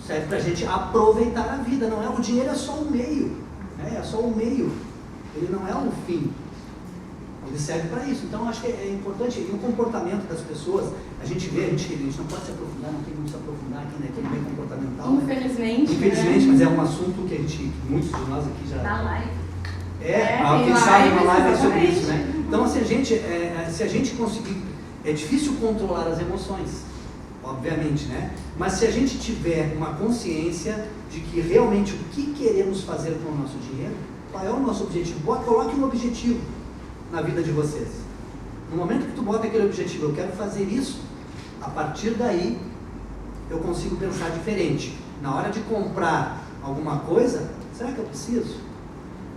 Serve para a gente aproveitar a vida. Não é, o dinheiro é só um meio. É só um meio. Ele não é um fim. Ele serve para isso. Então, acho que é importante. E o comportamento das pessoas, a gente vê, a gente não pode se aprofundar, não tem como se aprofundar aqui, né? Aquele meio comportamental. Infelizmente. Né? Infelizmente, mas é um assunto que a gente, muitos de nós aqui já. Da live. Quem sabe uma live sobre isso, né? Então, se a gente conseguir. É difícil controlar as emoções, obviamente, né? Mas se a gente tiver uma consciência de que realmente o que queremos fazer com o nosso dinheiro, qual é o nosso objetivo? Coloque um objetivo na vida de vocês. No momento que tu bota aquele objetivo, eu quero fazer isso, a partir daí eu consigo pensar diferente. Na hora de comprar alguma coisa, será que eu preciso?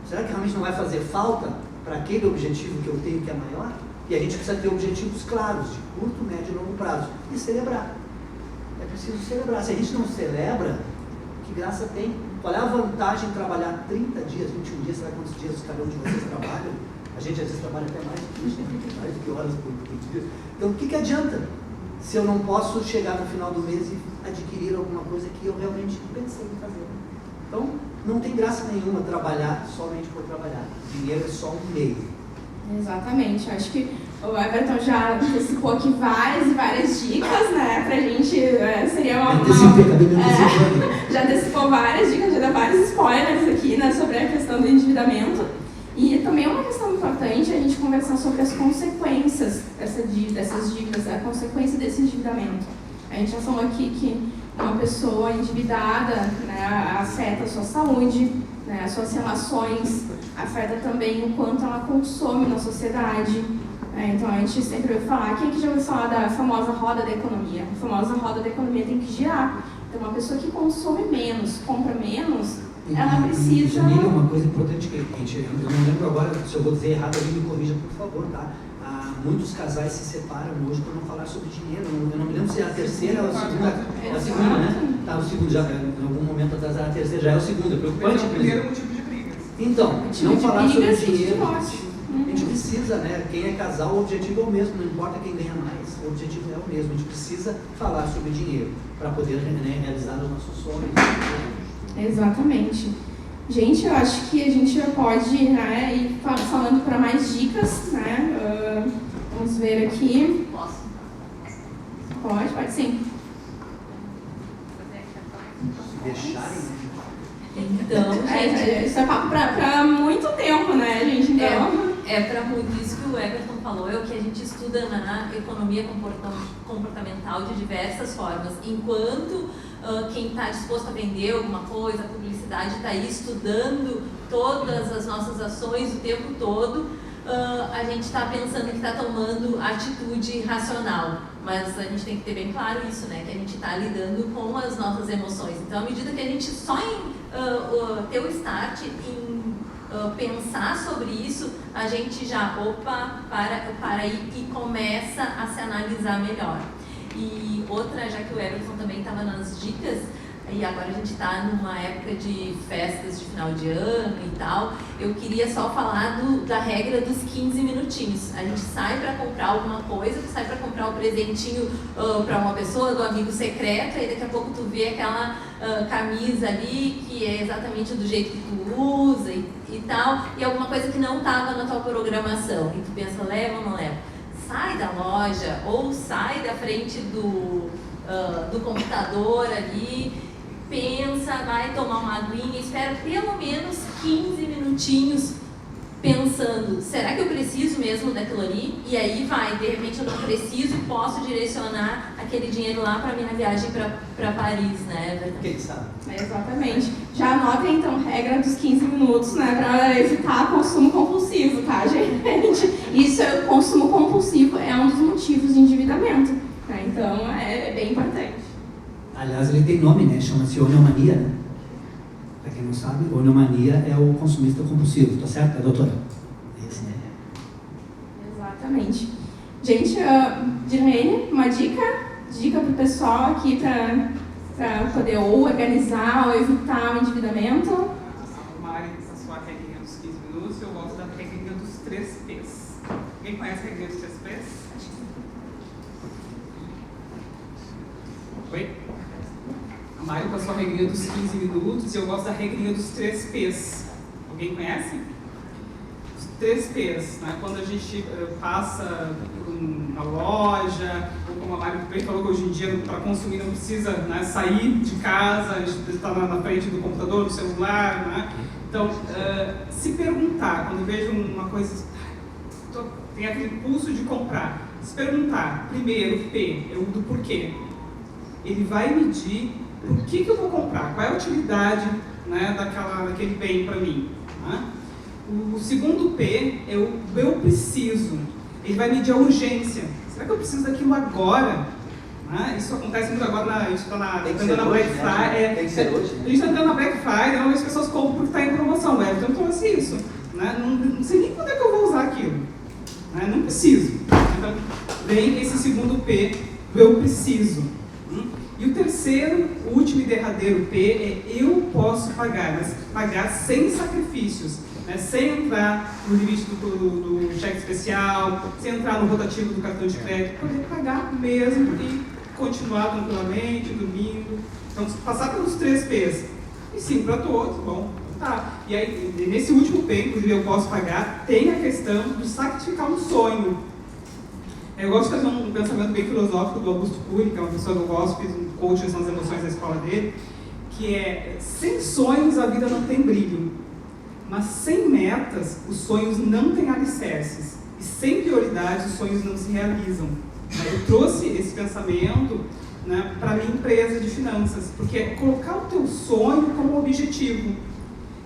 Será que realmente não vai fazer falta para aquele objetivo que eu tenho que é maior? E a gente precisa ter objetivos claros, de curto, médio e longo prazo. E celebrar. É preciso celebrar. Se a gente não celebra, que graça tem? Qual é a vantagem de trabalhar 30 dias, 21 dias, sei lá quantos dias cada um de vocês trabalham? A gente às vezes trabalha até mais de que horas por dia. Então o que adianta se eu não posso chegar no final do mês e adquirir alguma coisa que eu realmente pensei em fazer? Então não tem graça nenhuma trabalhar somente por trabalhar. Dinheiro é só um meio. Exatamente, acho que o Everton já antecipou aqui várias dicas, né, pra gente, seria já antecipou várias dicas, já deu vários spoilers aqui, né, sobre a questão do endividamento. E também é uma questão importante a gente conversar sobre as consequências dessas dívidas, a consequência desse endividamento. A gente já falou aqui que uma pessoa endividada, né, afeta a sua saúde, né, as suas relações, afeta também o quanto ela consome na sociedade. Então a gente sempre ouve falar, quem que já ouviu falar da famosa roda da economia? A famosa roda da economia tem que girar. Então uma pessoa que consome menos, compra menos, ela precisa... Janine, uma coisa importante que a gente, eu não lembro agora, se eu vou dizer errado, alguém me corrija, por favor, tá? Muitos casais se separam hoje por não falar sobre dinheiro. Eu não me lembro se é a terceira ou a segunda. É a segunda, né? Tá, o segundo, já, em algum momento atrás era a terceira, já é o segundo. É preocupante. É o primeiro motivo de brigas. Então, não falar sobre dinheiro. A gente precisa, né? Quem é casal, o objetivo é o mesmo, não importa quem ganha mais, o objetivo é o mesmo. A gente precisa falar sobre dinheiro para poder, né, realizar os nossos sonhos. Exatamente. Gente, eu acho que a gente já pode, né, ir falando para mais dicas, né? Vamos ver aqui. Posso? Pode sim. Se deixarem, né? Então, Isso é papo para muito tempo, né, gente? Então... é para muito isso que o Everton falou, é o que a gente estuda na economia comportamental de diversas formas. Enquanto quem está disposto a vender alguma coisa, a publicidade está aí estudando todas as nossas ações o tempo todo, a gente está pensando que está tomando atitude racional. Mas a gente tem que ter bem claro isso, né? Que a gente está lidando com as nossas emoções. Então, à medida que a gente só ter o start em pensar sobre isso, a gente já, para aí e começa a se analisar melhor. E outra, já que o Everton também estava nas dicas, e agora a gente está numa época de festas de final de ano e tal, eu queria só falar da regra dos 15 minutinhos. A gente sai para comprar alguma coisa, sai para comprar um presentinho para uma pessoa, do amigo secreto, e daqui a pouco tu vê aquela camisa ali que é exatamente do jeito que tu usa e tal, e alguma coisa que não estava na tua programação. E tu pensa, leva ou não leva? Sai da loja ou sai da frente do computador ali, pensa, vai tomar uma aguinha, espera pelo menos 15 minutinhos pensando, será que eu preciso mesmo daquilo ali? E aí vai, de repente eu não preciso e posso direcionar aquele dinheiro lá para minha viagem para Paris, né? Quem sabe? Exatamente. Já anotem então regra dos 15 minutos, né, para evitar consumo compulsivo, tá, gente? Isso, consumo compulsivo é um dos motivos de endividamento, né? Então é bem importante. Aliás, ele tem nome, né? Chama-se onomania, né? Para quem não sabe, onomania é o consumista compulsivo, tá certo, doutora? Esse, né? Exatamente. Gente, Dirlene, uma dica para o pessoal aqui para poder ou organizar ou evitar o endividamento. Arrumarem essa sua regrinha dos 15 minutos, eu gosto da regrinha dos 3 P's. Alguém conhece a regrinha dos 3 P's? Oi? A Mari passou a regrinha dos 15 minutos e eu gosto da regrinha dos 3 P's. Alguém conhece? Os 3 P's, né? Quando a gente passa na loja, ou como a Mari bem falou que hoje em dia para consumir não precisa, né, sair de casa, a gente está na frente do computador, do celular, né? Então, se perguntar, quando vejo uma coisa, tem aquele impulso de comprar, se perguntar, primeiro, P, é o do porquê. Ele vai medir por que eu vou comprar, qual é a utilidade, né, daquele bem para mim. Né? O segundo P é o eu preciso. Ele vai medir a urgência. Será que eu preciso daquilo agora? Né? Isso acontece muito agora, a gente está entrando na Black Friday. Tem que ser hoje, né? A gente está entrando na Black Friday, normalmente as pessoas compram porque está em promoção. Né? Então eu trouxe isso. Né? Não sei nem quando é que eu vou usar aquilo. Né? Não preciso. Então vem esse segundo P, o eu preciso. E o terceiro, o último e derradeiro P é eu posso pagar, mas pagar sem sacrifícios, né? Sem entrar no limite do cheque especial, sem entrar no rotativo do cartão de crédito, poder pagar mesmo e continuar tranquilamente, dormindo. Então, passar pelos 3 P's. E sim, para todos, bom, tá. E aí, nesse último P, inclusive eu posso pagar, tem a questão do sacrificar um sonho. Eu gosto de fazer um pensamento bem filosófico do Augusto Cury, que é uma pessoa que eu gosto, fiz um coaching nas emoções da escola dele, que é, sem sonhos a vida não tem brilho, mas sem metas os sonhos não têm alicerces, e sem prioridades os sonhos não se realizam. Eu trouxe esse pensamento, né, para a minha empresa de finanças, porque é colocar o teu sonho como objetivo,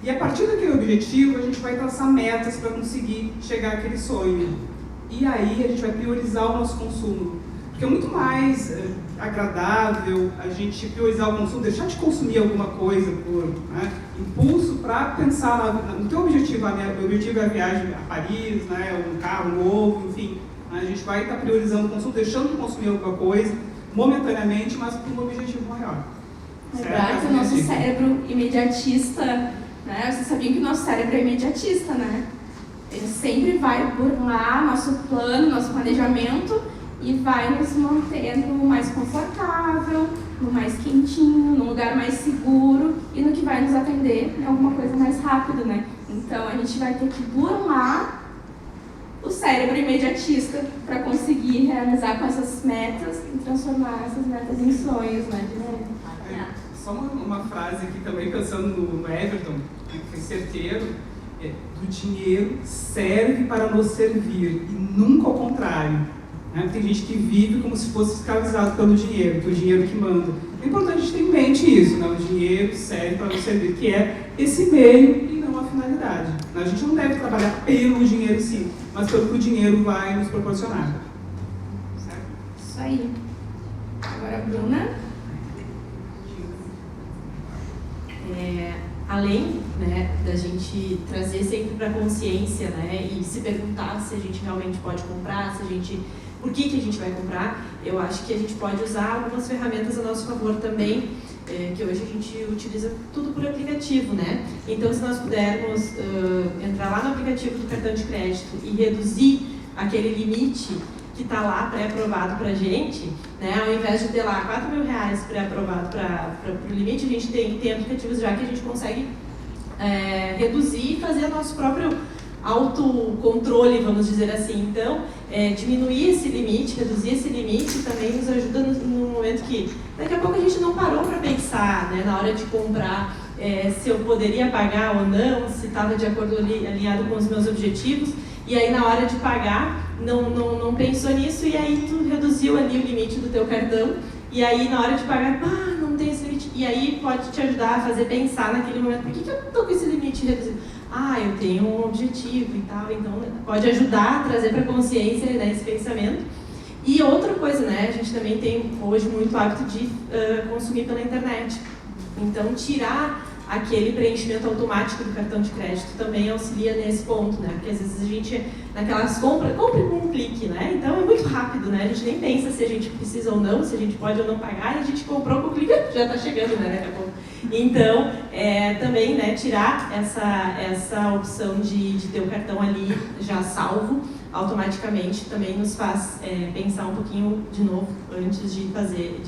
e a partir daquele objetivo a gente vai traçar metas para conseguir chegar àquele sonho. E aí a gente vai priorizar o nosso consumo. Porque é muito mais agradável a gente priorizar o consumo, deixar de consumir alguma coisa por, né, impulso, para pensar no teu objetivo. O objetivo é a viagem a Paris, né, um carro novo, enfim. A gente vai estar priorizando o consumo, deixando de consumir alguma coisa momentaneamente, mas por um objetivo maior. Lembrar que o nosso cérebro imediatista, né? Vocês sabiam que o nosso cérebro é imediatista, né? Ele sempre vai burlar nosso plano, nosso planejamento e vai nos manter no mais confortável, no mais quentinho, no lugar mais seguro e no que vai nos atender em alguma coisa mais rápido, né? Então a gente vai ter que burlar o cérebro imediatista para conseguir realizar com essas metas e transformar essas metas em sonhos, né? Só uma frase aqui também, pensando no Everton, que foi certeiro. do dinheiro serve para nos servir e nunca ao contrário. Né? Tem gente que vive como se fosse escravizado pelo dinheiro, que é o dinheiro que manda. É importante a gente ter em mente isso, né? O dinheiro serve para nos servir, que é esse meio e não a finalidade. A gente não deve trabalhar pelo dinheiro sim, mas pelo que o dinheiro vai nos proporcionar. Certo? Isso aí. Agora, Bruna. Além, né, da gente trazer sempre para a consciência, né, e se perguntar se a gente realmente pode comprar, se a gente, por que a gente vai comprar, eu acho que a gente pode usar algumas ferramentas a nosso favor também, que hoje a gente utiliza tudo por aplicativo, né? Então, se nós pudermos entrar lá no aplicativo do cartão de crédito e reduzir aquele limite que está lá pré-aprovado para a gente, né? Ao invés de ter lá R$4.000 pré-aprovado para o limite, a gente tem aplicativos já que a gente consegue reduzir e fazer nosso próprio autocontrole, vamos dizer assim. Então, diminuir esse limite, reduzir esse limite também nos ajuda no momento que daqui a pouco a gente não parou para pensar, né, na hora de comprar, se eu poderia pagar ou não, se estava de acordo alinhado com os meus objetivos. E aí, na hora de pagar, não pensou nisso e aí tu reduziu ali o limite do teu cartão. E aí, na hora de pagar, não tem esse limite. E aí, pode te ajudar a fazer pensar naquele momento, por que eu estou com esse limite reduzido? Eu tenho um objetivo e tal. Então, pode ajudar a trazer para a consciência, né, esse pensamento. E outra coisa, né, a gente também tem hoje muito hábito de consumir pela internet. Então, tirar aquele preenchimento automático do cartão de crédito também auxilia nesse ponto, né? Porque às vezes a gente, naquelas compra com um clique, né? Então é muito rápido, né? A gente nem pensa se a gente precisa ou não, se a gente pode ou não pagar, e a gente comprou com o clique, já está chegando, né? Daqui a pouco. Então, também, né, tirar essa opção de ter o cartão ali já salvo automaticamente também nos faz pensar um pouquinho de novo antes de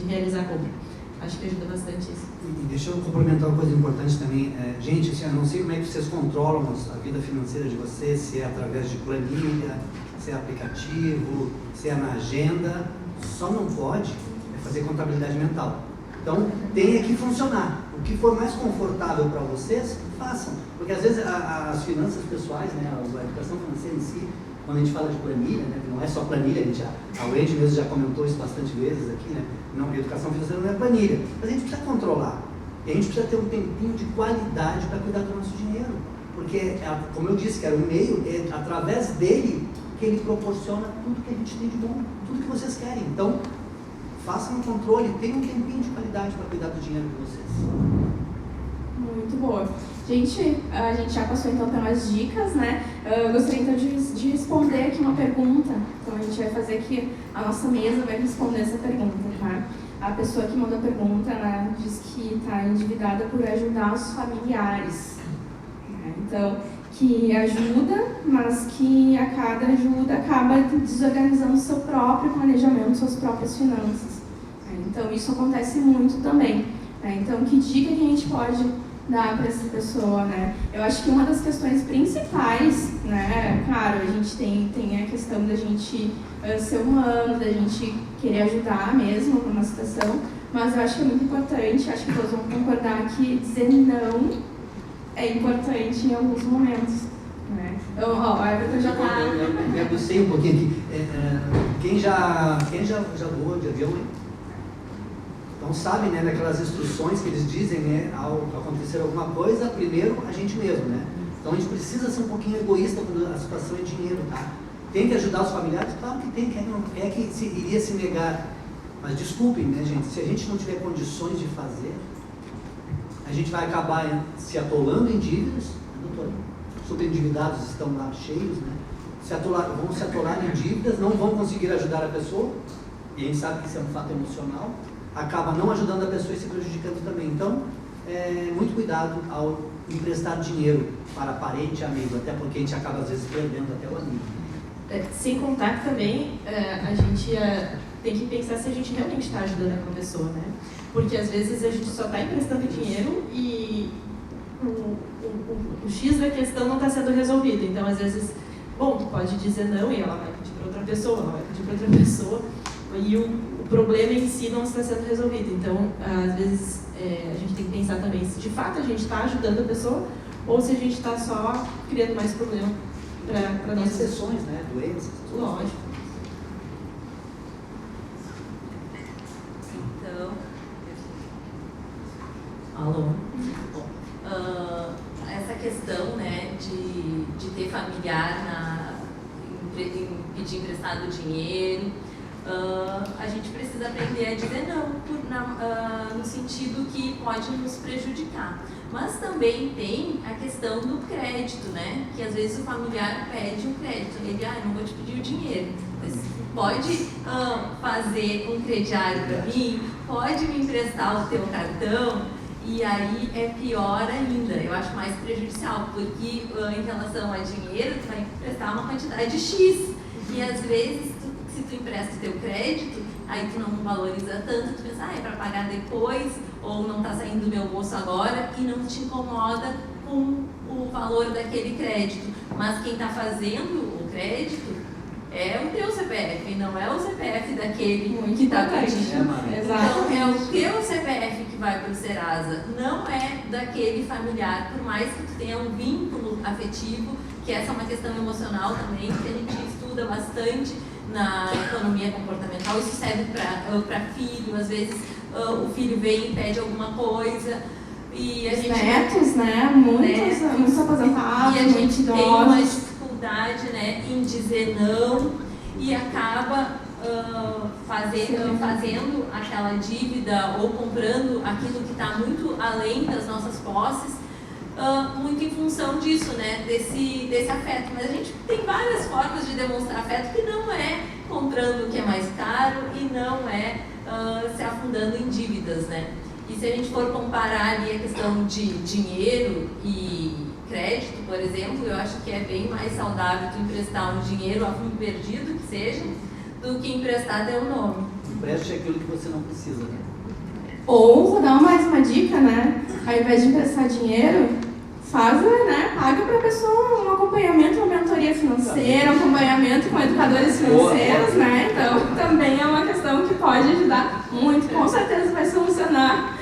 realizar a compra. Acho que ajuda bastante isso. E deixa eu complementar uma coisa importante também. Gente, assim, eu não sei como é que vocês controlam a vida financeira de vocês, se é através de planilha, se é aplicativo, se é na agenda. Só não pode fazer contabilidade mental. Então, tem que funcionar. O que for mais confortável para vocês, façam. Porque às vezes as finanças pessoais, né, a educação financeira em si, quando a gente fala de planilha, né, não é só planilha, a Wendy mesmo já comentou isso bastante vezes aqui, né, não, educação financeira não é planilha, mas a gente precisa controlar, e a gente precisa ter um tempinho de qualidade para cuidar do nosso dinheiro, porque, como eu disse, que era o meio, é através dele que ele proporciona tudo que a gente tem de bom, tudo que vocês querem. Então, façam um controle, tenham um tempinho de qualidade para cuidar do dinheiro de vocês. Muito boa. Gente, a gente já passou então pelas dicas, né? Eu gostaria então de responder aqui uma pergunta. Então a gente vai fazer aqui, a nossa mesa vai responder essa pergunta, tá? A pessoa que mandou a pergunta, né, diz que está endividada por ajudar os familiares. Né? Então, que ajuda, mas que a cada ajuda acaba desorganizando o seu próprio planejamento, suas próprias finanças. Então isso acontece muito também. Então, que dica que a gente pode dar para essa pessoa, né? Eu acho que uma das questões principais, né, claro, a gente tem a questão da gente ser humano, da gente querer ajudar mesmo numa situação, mas eu acho que é muito importante, acho que todos vão concordar que dizer não é importante em alguns momentos, né? Então, a Everton já está... Eu me agucei um pouquinho aqui. Quem já voou de avião, hein? Então sabe, né, daquelas instruções que eles dizem, né, ao acontecer alguma coisa, primeiro a gente mesmo, né? Então a gente precisa ser um pouquinho egoísta quando a situação é dinheiro, tá? Tem que ajudar os familiares? Claro que tem, é que iria se negar. Mas desculpem, né, gente, se a gente não tiver condições de fazer, a gente vai acabar se atolando em dívidas, doutora, super endividados estão lá cheios, né? Vão se atolar em dívidas, não vão conseguir ajudar a pessoa, e a gente sabe que isso é um fato emocional, acaba não ajudando a pessoa e se prejudicando também. Então, muito cuidado ao emprestar dinheiro para parente e amigo, até porque a gente acaba às vezes perdendo até o amigo. Sem contar que também a gente tem que pensar se a gente realmente está ajudando aquela pessoa, né? Porque às vezes a gente só está emprestando dinheiro e o X da questão não está sendo resolvido. Então, às vezes, tu pode dizer não e ela vai pedir para outra pessoa, ela vai pedir para outra pessoa, e o problema em si não está sendo resolvido. Então, às vezes, a gente tem que pensar também se de fato a gente está ajudando a pessoa ou se a gente está só criando mais problema para Tem nós. exceções, né? Doenças. Lógico. Então, alô? Essa questão, né, de ter familiar em pedir emprestado dinheiro, a gente precisa aprender a dizer não, no sentido que pode nos prejudicar. Mas também tem a questão do crédito, né? Que às vezes o familiar pede um crédito. Ele, não vou te pedir o dinheiro. Mas pode fazer um crediário para mim? Pode me emprestar o teu cartão? E aí é pior ainda. Eu acho mais prejudicial, porque em relação a dinheiro, tu vai emprestar uma quantidade X. E às vezes, se tu empresta o teu crédito, aí tu não valoriza tanto, tu pensa, é para pagar depois, ou não está saindo do meu bolso agora, e não te incomoda com o valor daquele crédito. Mas quem está fazendo o crédito é o teu CPF, não é o CPF daquele que está pedindo. Então é o teu CPF que vai para o Serasa, não é daquele familiar, por mais que tu tenha um vínculo afetivo, que essa é uma questão emocional também, que a gente estuda bastante na economia comportamental. Isso serve para filho, às vezes o filho vem e pede alguma coisa e a gente... Netos, né? Muitos aposentados, e a gente muitos tem uma idosos. dificuldade, né, em dizer não e acaba fazendo aquela dívida ou comprando aquilo que está muito além das nossas posses, muito em função disso, né, desse afeto. Mas a gente tem várias formas de demonstrar afeto, que não é comprando o que é mais caro e não é se afundando em dívidas, né. E se a gente for comparar ali a questão de dinheiro e crédito, por exemplo, eu acho que é bem mais saudável tu emprestar um dinheiro a fundo perdido, que seja, do que emprestar teu nome. Empreste aquilo que você não precisa, né? Ou, vou dar mais uma dica, né? Ao invés de emprestar dinheiro, paga para a pessoa um acompanhamento, uma mentoria financeira, um acompanhamento com educadores financeiros, né? Então, também é uma questão que pode ajudar muito. Com certeza vai solucionar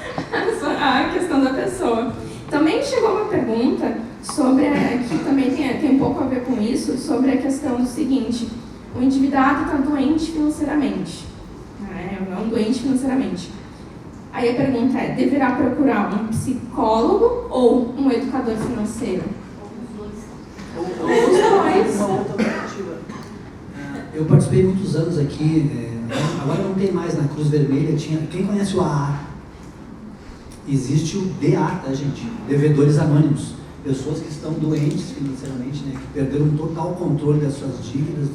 a questão da pessoa. Também chegou uma pergunta sobre, que também tem um pouco a ver com isso, sobre a questão do seguinte: o endividado está doente financeiramente, né? Não doente financeiramente. Aí a pergunta é, deverá procurar um psicólogo ou um educador financeiro? Ou uma outra alternativa. Eu participei muitos anos aqui, agora não tem mais, na Cruz Vermelha quem conhece o AA? Existe o DA, tá, gente? Devedores Anônimos. Pessoas que estão doentes financeiramente, né, que perderam total controle das suas dívidas,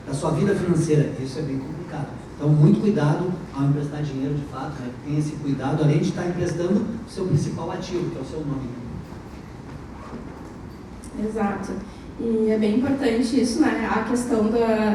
da sua vida financeira. Isso é bem complicado. Então, muito cuidado ao emprestar dinheiro, de fato, né? Tenha esse cuidado, além de estar emprestando o seu principal ativo, que é o seu nome. Exato. E é bem importante isso, né? A questão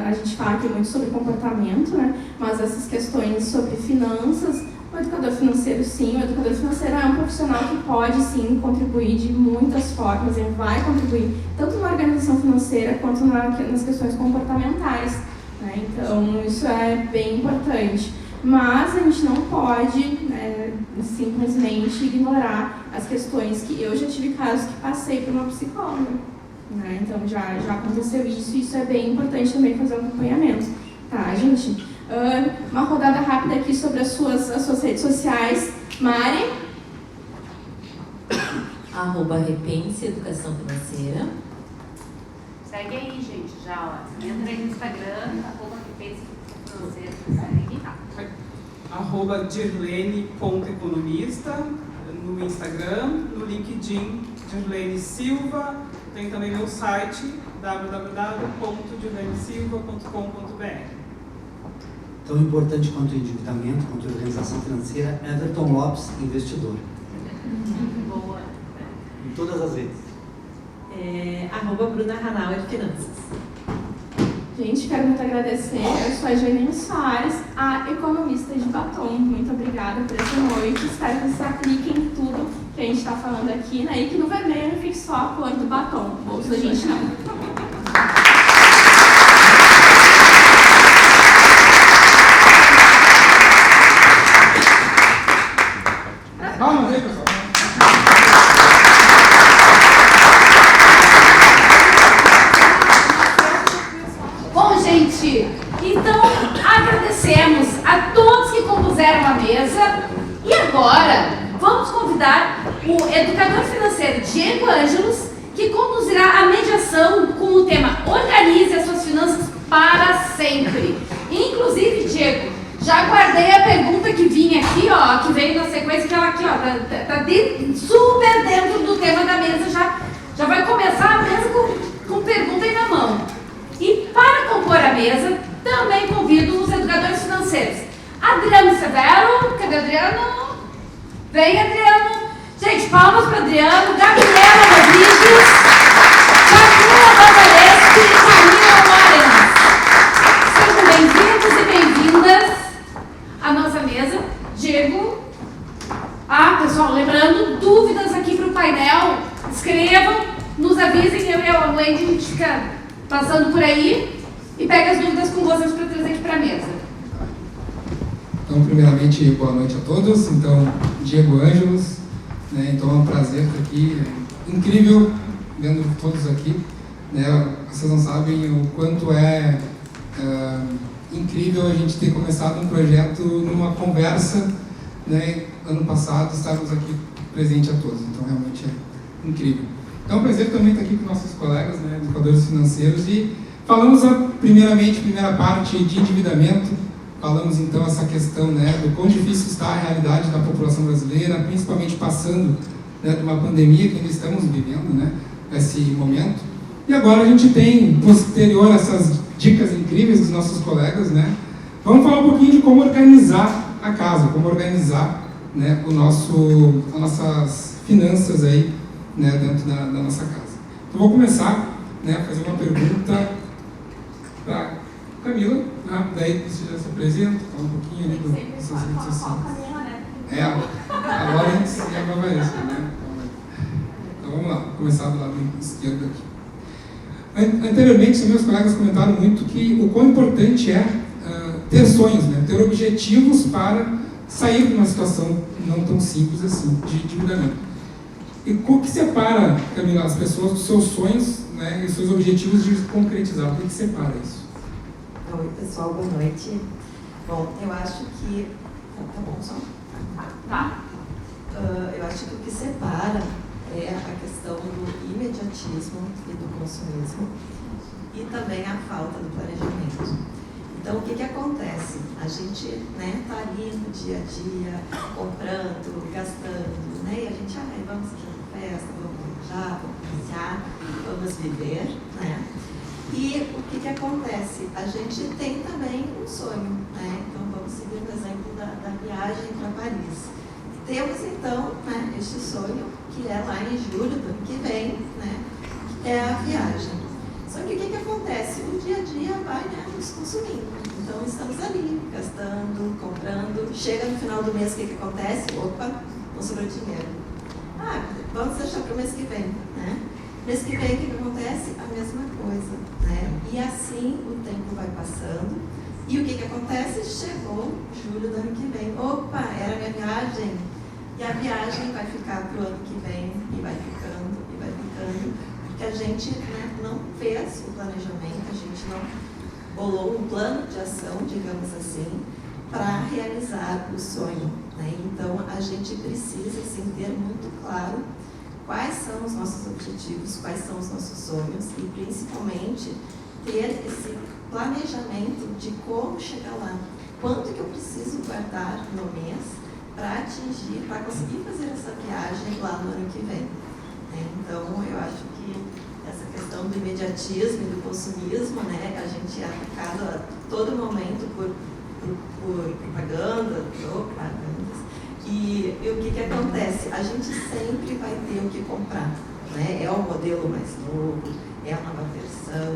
a gente fala aqui muito sobre comportamento, né? Mas essas questões sobre finanças, o educador financeiro, sim, o educador financeiro é um profissional que pode, sim, contribuir de muitas formas, ele vai contribuir tanto na organização financeira quanto nas questões comportamentais, né? Então, isso é bem importante. Mas a gente não pode, né, simplesmente ignorar as questões que eu já tive casos que passei por uma psicóloga, né? Então, já aconteceu isso, e isso é bem importante também fazer um acompanhamento. Tá, gente? Uma rodada rápida aqui sobre as suas redes sociais. Mari? @Repense Educação Financeira. Segue aí, gente, já, ó. Entra aí no Instagram, @Repense Educação Financeira, segue, tá? @Dirlene.economista no Instagram, no LinkedIn, Dirlene Silva. Tem também meu site, www.dirlenesilva.com.br. Tão importante quanto o endividamento, quanto a organização financeira, Everton Lopes, investidor. Boa. Em todas as redes. @Bruna Hanauer Finanças. Gente, quero muito agradecer. Eu sou a Janine Soares, a economista de Batom. Muito obrigada por essa noite. Espero que vocês apliquem tudo que a gente está falando aqui, né? E que no vermelho fique só a cor do batom. Bolso da gente não. Vamos aí, pessoal. Agradecemos a todos que compuseram a mesa e agora vamos convidar o educador financeiro Diego Ângelos, que conduzirá a mediação com o tema Organize as suas finanças para sempre. Inclusive, Diego, já guardei a pergunta que vinha aqui, ó, que veio na sequência, que ela aqui, ó, tá super dentro do tema da mesa, já vai começar a mesa com pergunta aí na mão. E para compor a mesa, também convido os educadores financeiros. Adriano Severo, cadê o Adriano? Vem, Adriano. Gente, palmas para Adriano, Gabriela Rodrigues, Camila Bavarese e Camila Lorena. Sejam bem-vindos e bem-vindas à nossa mesa. Diego. Pessoal, lembrando, dúvidas aqui para o painel, escrevam, nos avisem, eu e a Wendy, a gente fica passando por aí e pega as dúvidas com vocês para trazer aqui para a mesa. Então, primeiramente, boa noite a todos. Então, Diego Ângelos, né? Então, é um prazer estar aqui. É incrível vendo todos aqui. Né? Vocês não sabem o quanto é incrível a gente ter começado um projeto numa conversa, né? Ano passado, estávamos aqui presente a todos. Então, realmente é incrível. Então, é um prazer também estar aqui com nossos colegas, né? Educadores financeiros. E falamos, primeiramente, primeira parte de endividamento. Falamos então essa questão, né, do quão difícil está a realidade da população brasileira, principalmente passando, né, de uma pandemia que ainda estamos vivendo, né, esse momento. E agora a gente tem, posterior a essas dicas incríveis dos nossos colegas, né, vamos falar um pouquinho de como organizar a casa, como organizar, né, as nossas finanças aí, né, dentro da nossa casa. Então vou começar, né, a fazer uma pergunta para Camila, né? Daí você já se apresenta, fala um pouquinho ali das suas redes sociais. A Lawrence e a Bavarese, né? Então vamos lá, começar do lado esquerdo aqui. Anteriormente, meus colegas comentaram muito que o quão importante é ter sonhos, né? Ter objetivos para sair de uma situação não tão simples assim, de endividamento. E o que separa, Camila, as pessoas dos seus sonhos, né, e seus objetivos de concretizar? O que separa isso? Oi, pessoal, boa noite. Bom, eu acho que... Tá bom, só? Tá. Eu acho que o que separa é a questão do imediatismo e do consumismo e também a falta do planejamento. Então, o que acontece? A gente, né, tá ali no dia a dia, comprando, gastando, né, e a gente, vamos aqui na festa, vamos viajar, vamos passear, vamos viver, né? E o que acontece? A gente tem também um sonho, né? Então vamos seguir o exemplo da viagem para Paris. Temos então, né, este sonho, que é lá em julho do ano que vem, né? Que é a viagem. Só que o que acontece? O dia a dia vai, né, nos consumindo. Então estamos ali, gastando, comprando. Chega no final do mês, o que acontece? Opa, não sobrou dinheiro. Vamos deixar para o mês que vem, né? Mês que vem, o que acontece? A mesma coisa, né? E assim o tempo vai passando. E o que acontece? Chegou julho do ano que vem. Opa, era a minha viagem. E a viagem vai ficar para o ano que vem. E vai ficando, e vai ficando. Porque a gente, né, não fez o planejamento, a gente não bolou um plano de ação, digamos assim, para realizar o sonho, né? Então, a gente precisa, assim, ter muito claro quais são os nossos objetivos, quais são os nossos sonhos e, principalmente, ter esse planejamento de como chegar lá. Quanto que eu preciso guardar no mês para atingir, para conseguir fazer essa viagem lá no ano que vem. Então, eu acho que essa questão do imediatismo e do consumismo, né, a gente é atacado a todo momento por propagandas. E o que acontece? A gente sempre vai ter o que comprar, né? É o modelo mais novo, é a nova versão,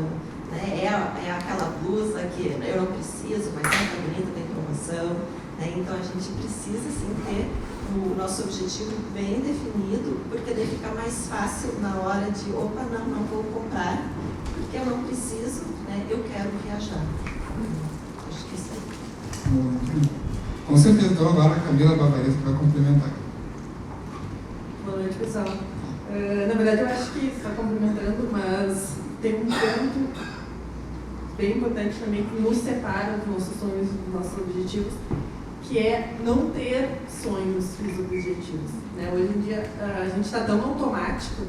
né? É aquela blusa que eu não preciso, mas é bonita, tem promoção, né? Então a gente precisa sim ter o nosso objetivo bem definido, porque daí fica mais fácil na hora de, opa, não vou comprar, porque eu não preciso, né? Eu quero viajar. Acho que isso aí. Com certeza, então agora a Camila Bavarese vai complementar. Boa noite, pessoal. Na verdade, eu acho que está complementando, mas tem um ponto bem importante também que nos separa dos nossos sonhos, dos nossos objetivos, que é não ter sonhos e objetivos. Né? Hoje em dia a gente está tão automático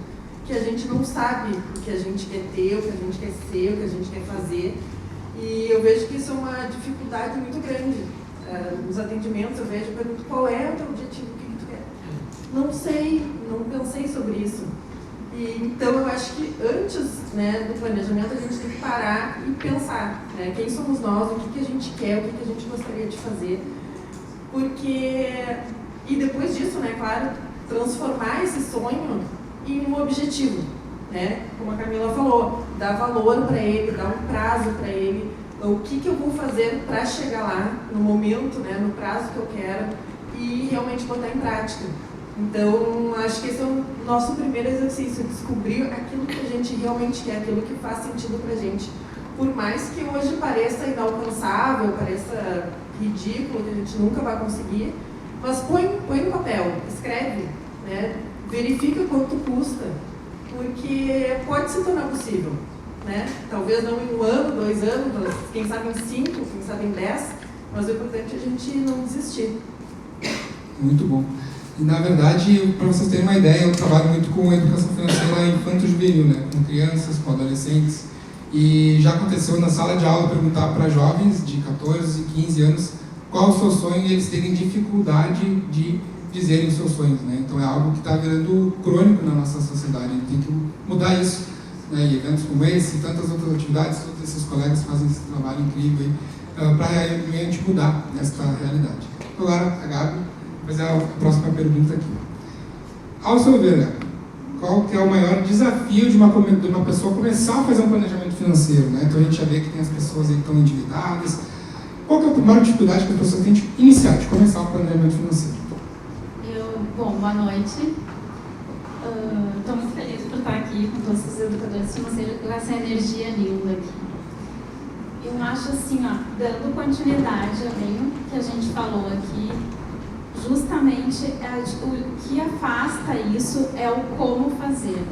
que a gente não sabe o que a gente quer ter, o que a gente quer ser, o que a gente quer fazer. E eu vejo que isso é uma dificuldade muito grande. Nos atendimentos eu vejo, eu pergunto qual é o teu objetivo, o que tu quer? Não sei, não pensei sobre isso. Então eu acho que antes, né, do planejamento a gente tem que parar e pensar, né, quem somos nós, o que a gente quer, o que a gente gostaria de fazer. E depois disso, né, claro, transformar esse sonho em um objetivo, né? Como a Camila falou, dar valor para ele, dar um prazo para ele, o que eu vou fazer para chegar lá no momento, né, no prazo que eu quero e realmente botar em prática. Então, acho que esse é o nosso primeiro exercício, descobrir aquilo que a gente realmente quer, aquilo que faz sentido para a gente. Por mais que hoje pareça inalcançável, pareça ridículo, que a gente nunca vai conseguir, mas põe no papel, escreve, né? Verifica quanto custa, porque pode se tornar possível, né? Talvez não em 1 ano, 2 anos, mas quem sabe em 5, quem sabe em 10, mas o importante é a gente não desistir. Muito bom. E, na verdade, para vocês terem uma ideia, eu trabalho muito com a educação financeira infanto-juvenil, né? Com crianças, com adolescentes. E já aconteceu na sala de aula perguntar para jovens de 14, 15 anos qual o seu sonho e eles terem dificuldade de dizerem os seus sonhos, né? Então é algo que está virando crônico na nossa sociedade. A gente tem que mudar isso, né? E eventos como esse, tantas outras atividades, todos esses colegas fazem esse trabalho incrível para realmente mudar esta realidade. Agora, a Gabi vai fazer a próxima pergunta aqui. Ao seu ver, Gabi, qual que é o maior desafio de uma pessoa começar a fazer um planejamento financeiro, né? Então a gente já vê que tem as pessoas aí que estão endividadas. Qual que é a maior dificuldade que as pessoas têm de iniciar, de começar o planejamento financeiro? Bom, boa noite. Estou muito feliz por estar aqui com todos os educadores financeiros, com essa energia linda aqui. Eu acho assim, ó, dando continuidade além que a gente falou aqui, justamente o que afasta isso é o como fazer.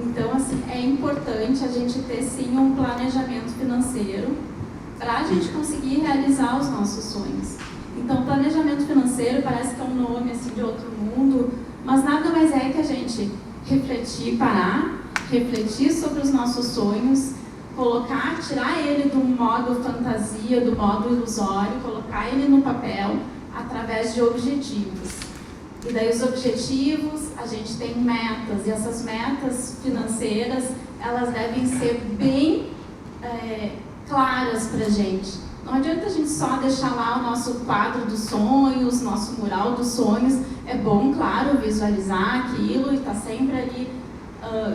Então, assim, é importante a gente ter sim um planejamento financeiro para a gente conseguir realizar os nossos sonhos. Então, planejamento financeiro parece que é um nome assim, de outro mundo, mas nada mais é que a gente refletir sobre os nossos sonhos, tirar ele do modo fantasia, do modo ilusório, colocar ele no papel através de objetivos. E daí os objetivos, a gente tem metas, e essas metas financeiras, elas devem ser bem claras para a gente. Não adianta a gente só deixar lá o nosso quadro dos sonhos, nosso mural dos sonhos. É bom, claro, visualizar aquilo e tá sempre ali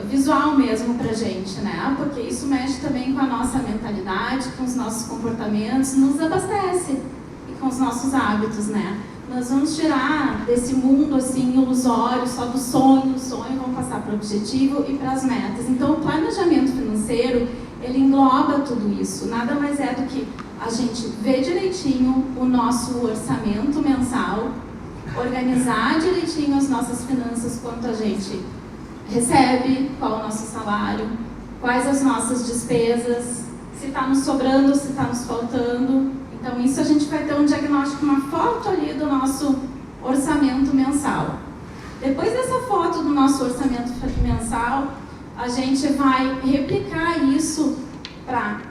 visual mesmo pra gente, né? Porque isso mexe também com a nossa mentalidade, com os nossos comportamentos, nos abastece e com os nossos hábitos, né? Nós vamos tirar desse mundo assim ilusório, só do sonho, vamos passar para o objetivo e para as metas. Então, o planejamento financeiro, ele engloba tudo isso. Nada mais é do que a gente ver direitinho o nosso orçamento mensal, organizar direitinho as nossas finanças, quanto a gente recebe, qual o nosso salário, quais as nossas despesas, se está nos sobrando, se está nos faltando. Então, isso a gente vai ter um diagnóstico, uma foto ali do nosso orçamento mensal. Depois dessa foto do nosso orçamento mensal, a gente vai replicar isso para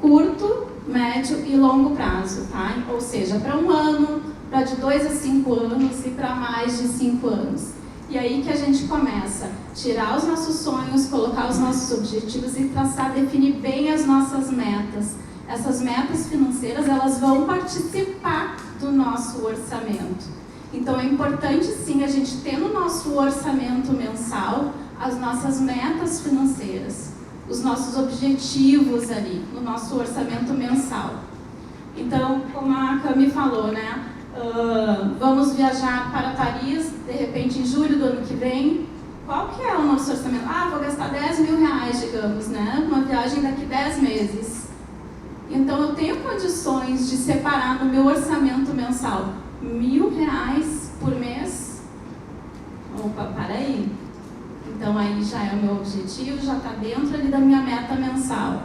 curto, médio e longo prazo, tá? Ou seja, para 1 ano, para de 2 a 5 anos e para mais de 5 anos. E aí que a gente começa a tirar os nossos sonhos, colocar os nossos objetivos e traçar, definir bem as nossas metas. Essas metas financeiras, elas vão participar do nosso orçamento. Então, é importante, sim, a gente ter no nosso orçamento mensal as nossas metas financeiras, os nossos objetivos ali, no nosso orçamento mensal. Então, como a Cami falou, né? Vamos viajar para Paris, de repente, em julho do ano que vem. Qual que é o nosso orçamento? Vou gastar 10 mil reais, digamos, né? Uma viagem daqui 10 meses. Então, eu tenho condições de separar no meu orçamento mensal 1.000 reais por mês? Opa, para aí. Então, aí já é o meu objetivo, já está dentro ali da minha meta mensal.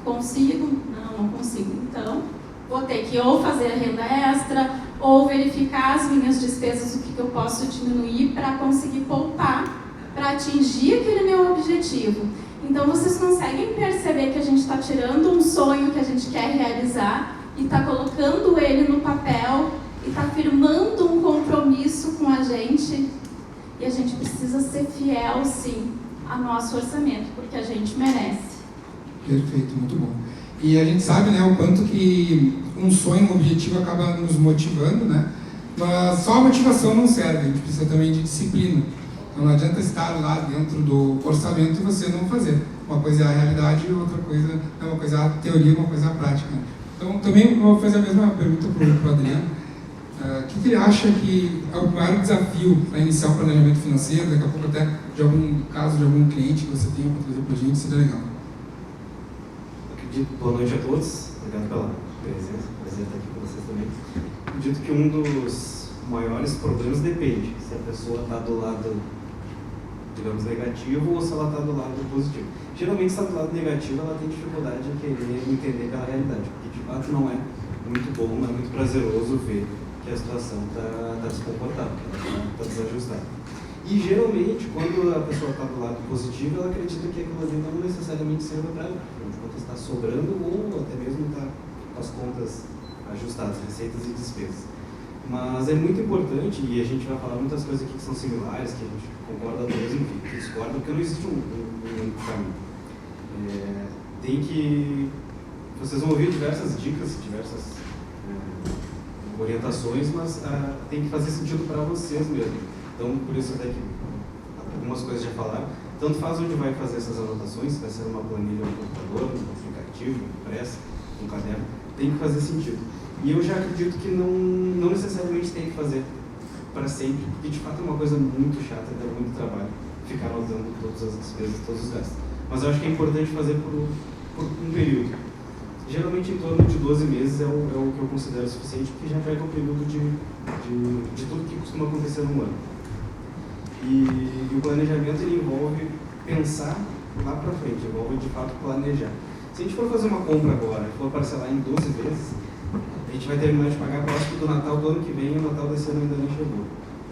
Consigo? Não consigo. Então, vou ter que ou fazer a renda extra, ou verificar as minhas despesas, o que eu posso diminuir para conseguir poupar, para atingir aquele meu objetivo. Então, vocês conseguem perceber que a gente está tirando um sonho que a gente quer realizar e está colocando ele no papel e está firmando um compromisso com a gente. E a gente precisa ser fiel, sim, ao nosso orçamento, porque a gente merece. Perfeito, muito bom. E a gente sabe, né, o quanto que um sonho, um objetivo acaba nos motivando, né? Mas só a motivação não serve, a gente precisa também de disciplina. Então não adianta estar lá dentro do orçamento e você não fazer. Uma coisa é a realidade e outra coisa é uma coisa a teoria, uma coisa a prática. Então também vou fazer a mesma pergunta para o Adriano. O que ele acha que é o maior desafio para iniciar um planejamento financeiro, daqui a pouco até de algum caso de algum cliente que você tenha para trazer para a gente, seria legal. Boa noite a todos, obrigado pela presença, prazer estar aqui com vocês também. Acredito que um dos maiores problemas depende se a pessoa está do lado, digamos, negativo ou se ela está do lado positivo. Geralmente, se está do lado negativo, ela tem dificuldade em querer entender aquela realidade, porque de fato não é muito bom, não é muito prazeroso ver que a situação está descomportável, está desajustada. E geralmente, quando a pessoa está do lado positivo, ela acredita que aquilo ali não necessariamente serve para ela. Enquanto está sobrando ou até mesmo está com as contas ajustadas, receitas e despesas. Mas é muito importante, e a gente vai falar muitas coisas aqui que são similares, que a gente concorda mesmo, que discorda, porque não existe um único caminho. Tem que... Vocês vão ouvir diversas dicas, diversas orientações, mas tem que fazer sentido para vocês mesmo. Então, por isso até que algumas coisas já falaram. Tanto faz onde vai fazer essas anotações, vai ser uma planilha no computador, um aplicativo, impresso, um caderno, tem que fazer sentido. E eu já acredito que não necessariamente tem que fazer para sempre, porque de fato é uma coisa muito chata, dá muito trabalho ficar anotando todas as despesas, todos os gastos. Mas eu acho que é importante fazer por um período. Geralmente em torno de 12 meses é o que eu considero suficiente, porque já pega o período de tudo que costuma acontecer no ano. E o planejamento ele envolve pensar lá para frente, envolve de fato planejar. Se a gente for fazer uma compra agora e for parcelar em 12 vezes, a gente vai terminar de pagar próximo do Natal do ano que vem e o Natal desse ano ainda nem chegou.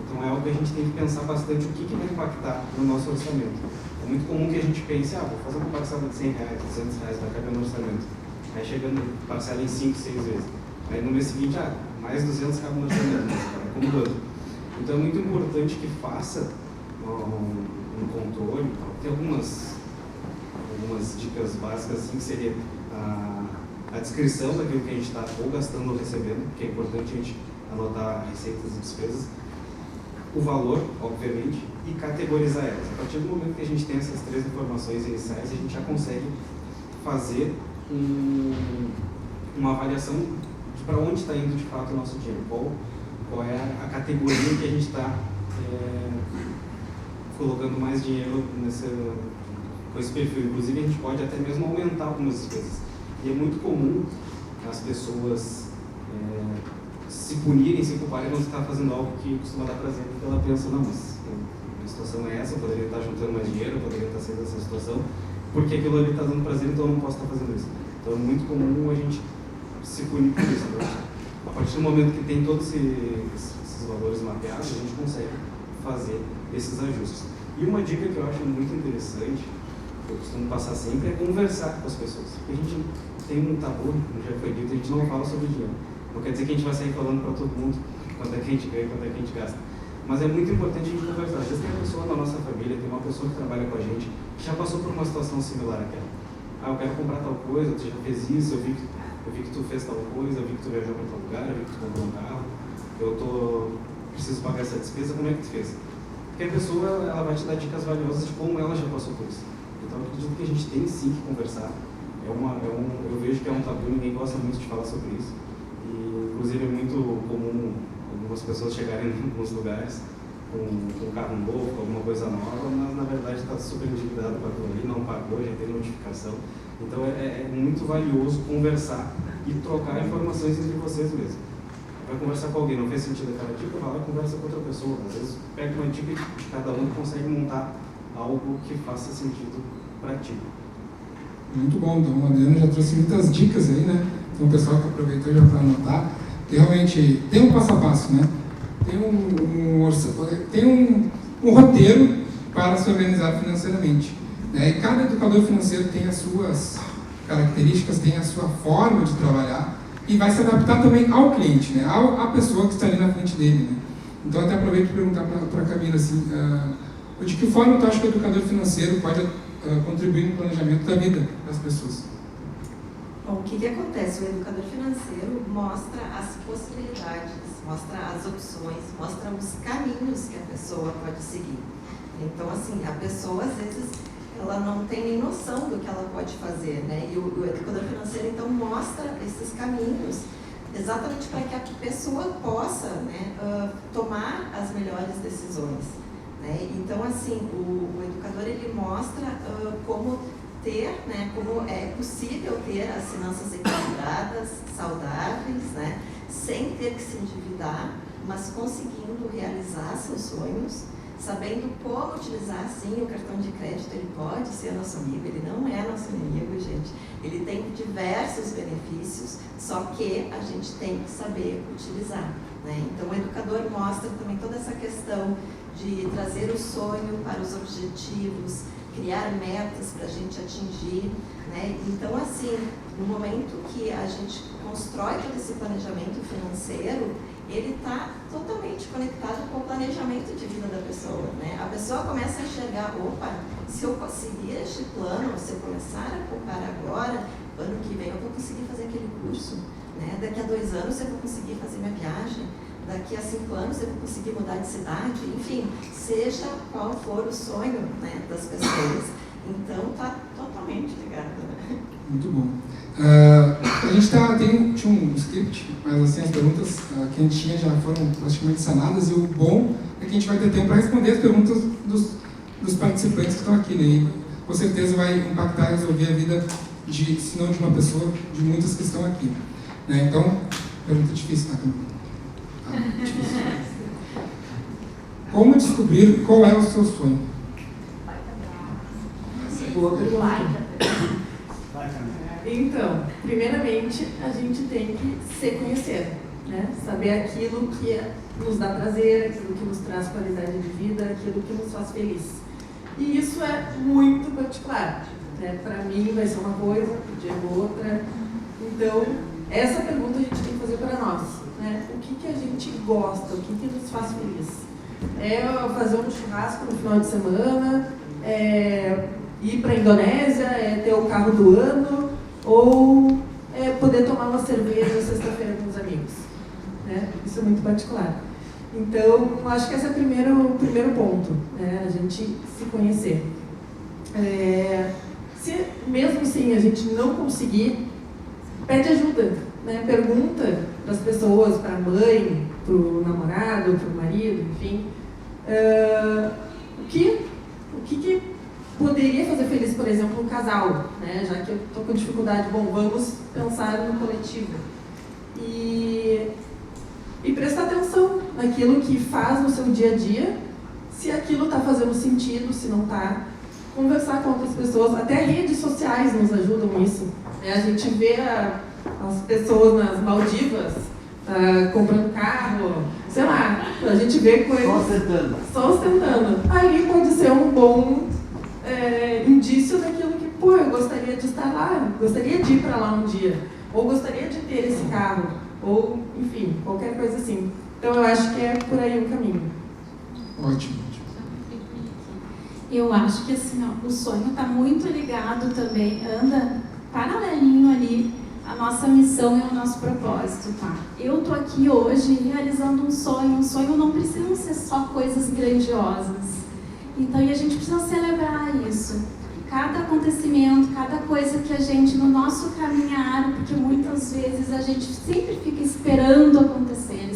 Então é algo que a gente tem que pensar bastante o que vai impactar no nosso orçamento. É muito comum que a gente pense, vou fazer uma parcela de R$100, R$200, vai caber no orçamento. Aí chegando, parcela em 5, 6 vezes. Aí no mês seguinte, mais 200 cabe no orçamento, vai acumulando. Então é muito importante que faça um controle. Tem algumas dicas básicas, assim, que seria a descrição daquilo que a gente está ou gastando ou recebendo, que é importante a gente anotar receitas e despesas, o valor, obviamente, e categorizar elas. A partir do momento que a gente tem essas 3 informações iniciais, a gente já consegue fazer uma avaliação de para onde está indo de fato o nosso dinheiro, qual é a categoria que a gente está colocando mais dinheiro com esse perfil. Inclusive, a gente pode até mesmo aumentar algumas despesas. E é muito comum as pessoas se punirem, se culparem quando você está fazendo algo que costuma dar prazer, porque ela pensa, não, mas a situação é essa, eu poderia estar juntando mais dinheiro, eu poderia estar saindo dessa situação, porque aquilo ali está dando prazer, então eu não posso estar fazendo isso. Então é muito comum a gente se punir por isso. Então, a partir do momento que tem todos esses valores mapeados, a gente consegue fazer esses ajustes. E uma dica que eu acho muito interessante, que eu costumo passar sempre, é conversar com as pessoas. Porque a gente tem um tabu, como já foi dito, a gente não fala sobre dinheiro. Não quer dizer que a gente vai sair falando para todo mundo quanto é que a gente ganha, quanto é que a gente gasta. Mas é muito importante a gente conversar. Às vezes tem uma pessoa na nossa família, tem uma pessoa que trabalha com a gente, que já passou por uma situação similar àquela. Eu quero comprar tal coisa, tu já fez isso, eu vi que tu fez tal coisa, eu vi que tu viajou para tal lugar, eu vi que tu comprou um carro, preciso pagar essa despesa, como é que tu fez? Porque a pessoa ela vai te dar dicas valiosas de como ela já passou por isso. Então eu acredito que a gente tem sim que conversar. Eu vejo que é um tabu, ninguém gosta muito de falar sobre isso. E, inclusive, é muito comum algumas pessoas chegarem em alguns lugares com um carro novo, com alguma coisa nova, mas na verdade está super endividado para aquilo ali, não pagou, já tem notificação. Então é muito valioso conversar e trocar informações entre vocês mesmos. Vai conversar com alguém, não fez sentido aquela dica, vai lá e conversa com outra pessoa. Às vezes pega uma dica de cada um e consegue montar algo que faça sentido para ti. Muito bom, então o Adriano já trouxe muitas dicas aí, né? Então o pessoal que aproveitou já para anotar, que realmente tem um passo a passo, né? Tem um roteiro para se organizar financeiramente, né? E cada educador financeiro tem as suas características, tem a sua forma de trabalhar e vai se adaptar também ao cliente, né? À pessoa que está ali na frente dele, né? Então até aproveito para perguntar para a Camila assim, de que forma tu acha que o educador financeiro pode contribuir no planejamento da vida das pessoas? Bom, o que acontece? O educador financeiro mostra as possibilidades, mostra as opções, mostra os caminhos que a pessoa pode seguir. Então, assim, a pessoa, às vezes, ela não tem nem noção do que ela pode fazer, né? E o educador financeiro, então, mostra esses caminhos exatamente para que a pessoa possa, né, tomar as melhores decisões, né? Então, assim, o educador, ele mostra como ter, né, como é possível ter as finanças equilibradas, saudáveis, né, sem ter que se endividar, mas conseguindo realizar seus sonhos, sabendo como utilizar, sim, o cartão de crédito. Ele pode ser nosso amigo, ele não é nosso inimigo, gente. Ele tem diversos benefícios, só que a gente tem que saber utilizar, né? Então, o educador mostra também toda essa questão de trazer o sonho para os objetivos, criar metas para a gente atingir, né? Então, assim, no momento que a gente constrói todo esse planejamento financeiro, ele está totalmente conectado com o planejamento de vida da pessoa, né? A pessoa começa a enxergar, opa, se eu conseguir este plano, se eu começar a poupar agora, ano que vem eu vou conseguir fazer aquele curso, né? Daqui a 2 anos eu vou conseguir fazer minha viagem, daqui a 5 anos eu vou conseguir mudar de cidade, enfim, seja qual for o sonho, né, das pessoas. Então, está totalmente ligado, né? Muito bom. A gente tinha um script, mas assim, as perguntas que a gente tinha já foram praticamente sanadas, e o bom é que a gente vai ter tempo para responder as perguntas dos participantes que estão aqui, né? E com certeza vai impactar e resolver a vida, se não de uma pessoa, de muitas que estão aqui, né? Então, pergunta difícil, tá? Difícil. Como descobrir qual é o seu sonho? Então, primeiramente, a gente tem que se conhecer, né? Saber aquilo que nos dá prazer, aquilo que nos traz qualidade de vida, aquilo que nos faz feliz. E isso é muito particular, né? Para mim vai ser uma coisa, para o Diego outra. Então, essa pergunta a gente tem que fazer para nós, né? O que a gente gosta, o que nos faz feliz? É fazer um churrasco no final de semana, é ir para a Indonésia, é ter o carro do ano, ou é poder tomar uma cerveja sexta-feira com os amigos, né? Isso é muito particular. Então, acho que esse é o primeiro ponto, né? A gente se conhecer. Se mesmo assim a gente não conseguir, pede ajuda, né? Pergunta para as pessoas, para a mãe, para o namorado, para o marido, enfim, o que poderia fazer feliz, por exemplo, um casal, né? Já que eu estou com dificuldade, bom, vamos pensar no coletivo. E prestar atenção naquilo que faz no seu dia a dia, se aquilo está fazendo sentido, se não está. Conversar com outras pessoas, até redes sociais nos ajudam nisso, né? A gente vê as pessoas nas Maldivas comprando carro, sei lá, a gente vê coisas... Só ostentando. Ali pode ser um bom indício daquilo que, eu gostaria de estar lá, gostaria de ir para lá um dia, ou gostaria de ter esse carro, ou, enfim, qualquer coisa assim. Então, eu acho que é por aí o caminho. Ótimo. Eu acho que assim, ó, o sonho está muito ligado também, anda paralelinho ali a nossa missão e o nosso propósito, tá? Eu tô aqui hoje realizando um sonho não precisa ser só coisas grandiosas. Então, e a gente precisa celebrar isso. Cada acontecimento, cada coisa que a gente, no nosso caminhar, porque muitas vezes a gente sempre fica esperando acontecer,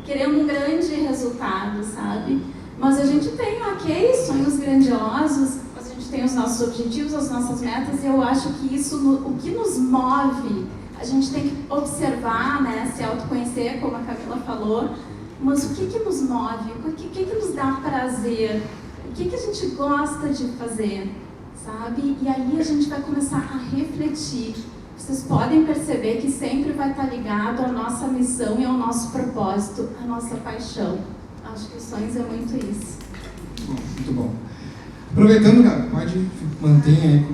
querendo um grande resultado, sabe? Mas a gente tem, ok, sonhos grandiosos, mas a gente tem os nossos objetivos, as nossas metas, e eu acho que isso, o que nos move, a gente tem que observar, né, se autoconhecer, como a Camila falou, mas o que nos move, o que nos dá prazer, o que a gente gosta de fazer, sabe? E aí a gente vai começar a refletir. Vocês podem perceber que sempre vai estar ligado à nossa missão e ao nosso propósito, à nossa paixão. Acho que os sonhos é muito isso. Muito bom. Aproveitando, Gabi, pode manter aí com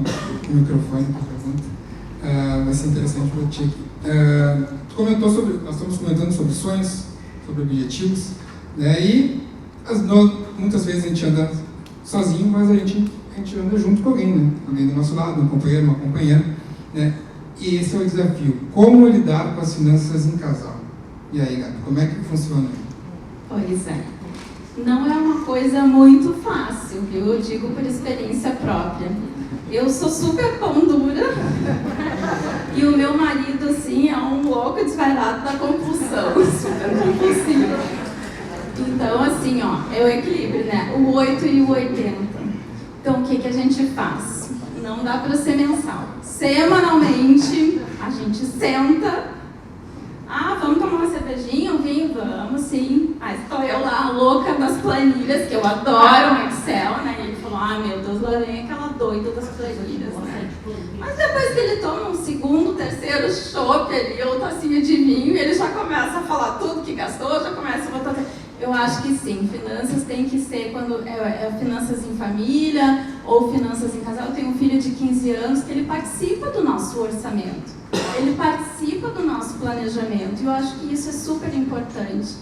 o microfone para a pergunta. Vai ser interessante para ti aqui. Tu comentou nós estamos comentando sobre sonhos, sobre objetivos, né? E muitas vezes a gente anda sozinho, mas a gente anda junto com alguém, né? Alguém do nosso lado, um companheiro, uma companheira, né? E esse é o desafio. Como lidar com as finanças em casal? E aí, Gabi, como é que funciona? Pois é. Não é uma coisa muito fácil, viu? Eu digo por experiência própria. Eu sou super pão dura e o meu marido, assim, é um louco desvairado da compulsão, super compulsivo. Então, assim, ó, é o equilíbrio, né? O 8 e o 80. Então, o que a gente faz? Não dá para ser mensal. Semanalmente, a gente senta. Vamos tomar uma cervejinha, um vinho? Vamos, sim. Aí estou eu lá, louca das planilhas, que eu adoro o Excel, né? E ele falou, meu Deus, lá vem aquela doida das planilhas, né? Mas depois que ele toma um segundo, terceiro chopp ali, ou tacinha de vinho, ele já começa a falar tudo que gastou, já começa a botar... Eu acho que sim, finanças tem que ser quando é finanças em família ou finanças em casal. Eu tenho um filho de 15 anos que ele participa do nosso orçamento, ele participa do nosso planejamento, e eu acho que isso é super importante.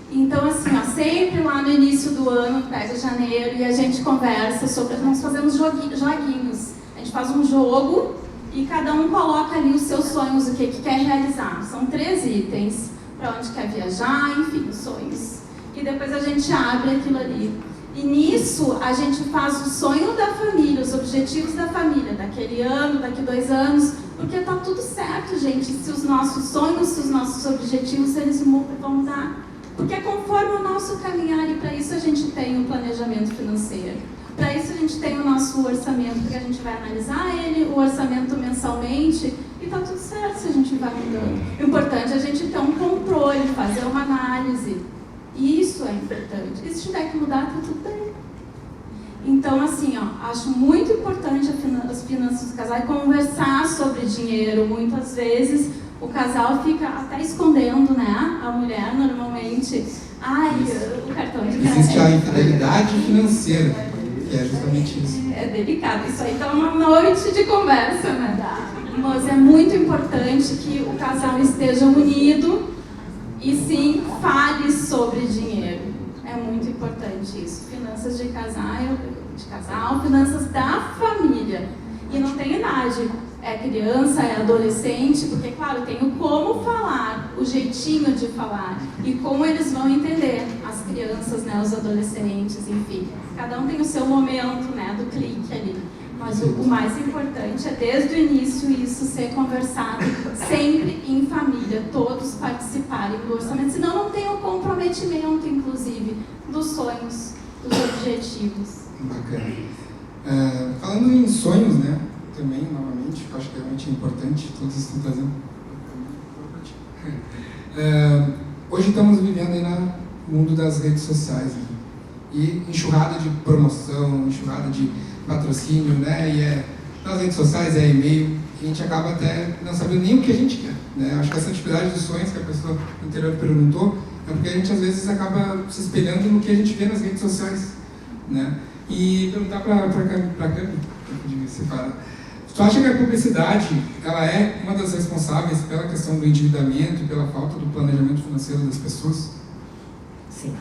Então, assim, sempre lá no início do ano, pega janeiro, e a gente conversa sobre... Nós fazemos joguinhos, a gente faz um jogo e cada um coloca ali os seus sonhos, o que quer realizar. São 3 itens, para onde quer viajar, enfim, os sonhos. E depois a gente abre aquilo ali. E nisso a gente faz o sonho da família, os objetivos da família, daquele ano, daqui 2 anos, porque tá tudo certo, gente, se os nossos sonhos, se os nossos objetivos, eles vão mudar. Porque é conforme o nosso caminhar, e para isso a gente tem o planejamento financeiro. Para isso a gente tem o nosso orçamento, porque a gente vai analisar ele, o orçamento mensalmente, e tá tudo certo se a gente vai mudando. O importante é a gente ter um controle, fazer uma análise. Isso é importante. E se tiver que mudar, tá tudo bem. Então, assim, acho muito importante as finanças do casal e conversar sobre dinheiro. Muitas vezes o casal fica até escondendo, né? A mulher normalmente, o cartão de crédito. Existe a infidelidade financeira, que é justamente isso. É delicado. Isso aí dá uma noite de conversa, né? Mas é muito importante que o casal esteja unido. E sim, fale sobre dinheiro. É muito importante isso. Finanças de casal, finanças da família. E não tem idade. É criança, é adolescente, porque, claro, tem o como falar, o jeitinho de falar. E como eles vão entender, as crianças, né, os adolescentes, enfim. Cada um tem o seu momento, né, do clique ali. Mas o mais importante é, desde o início, isso ser conversado sempre em família, todos participarem do orçamento, senão não tem o comprometimento, inclusive, dos sonhos, dos objetivos. Bacana. Falando em sonhos, né, também, novamente, eu acho que realmente é importante, todos estão trazendo. Hoje estamos vivendo aí no mundo das redes sociais, né? E enxurrada de promoção, enxurrada de patrocínio, né? E nas redes sociais, e-mail, a gente acaba até não sabendo nem o que a gente quer, né? Acho que essa atividade dos sonhos que a pessoa anterior perguntou é porque a gente às vezes acaba se espelhando no que a gente vê nas redes sociais, né? E perguntar para a Câmara, tu acha que a publicidade ela é uma das responsáveis pela questão do endividamento e pela falta do planejamento financeiro das pessoas? Sim.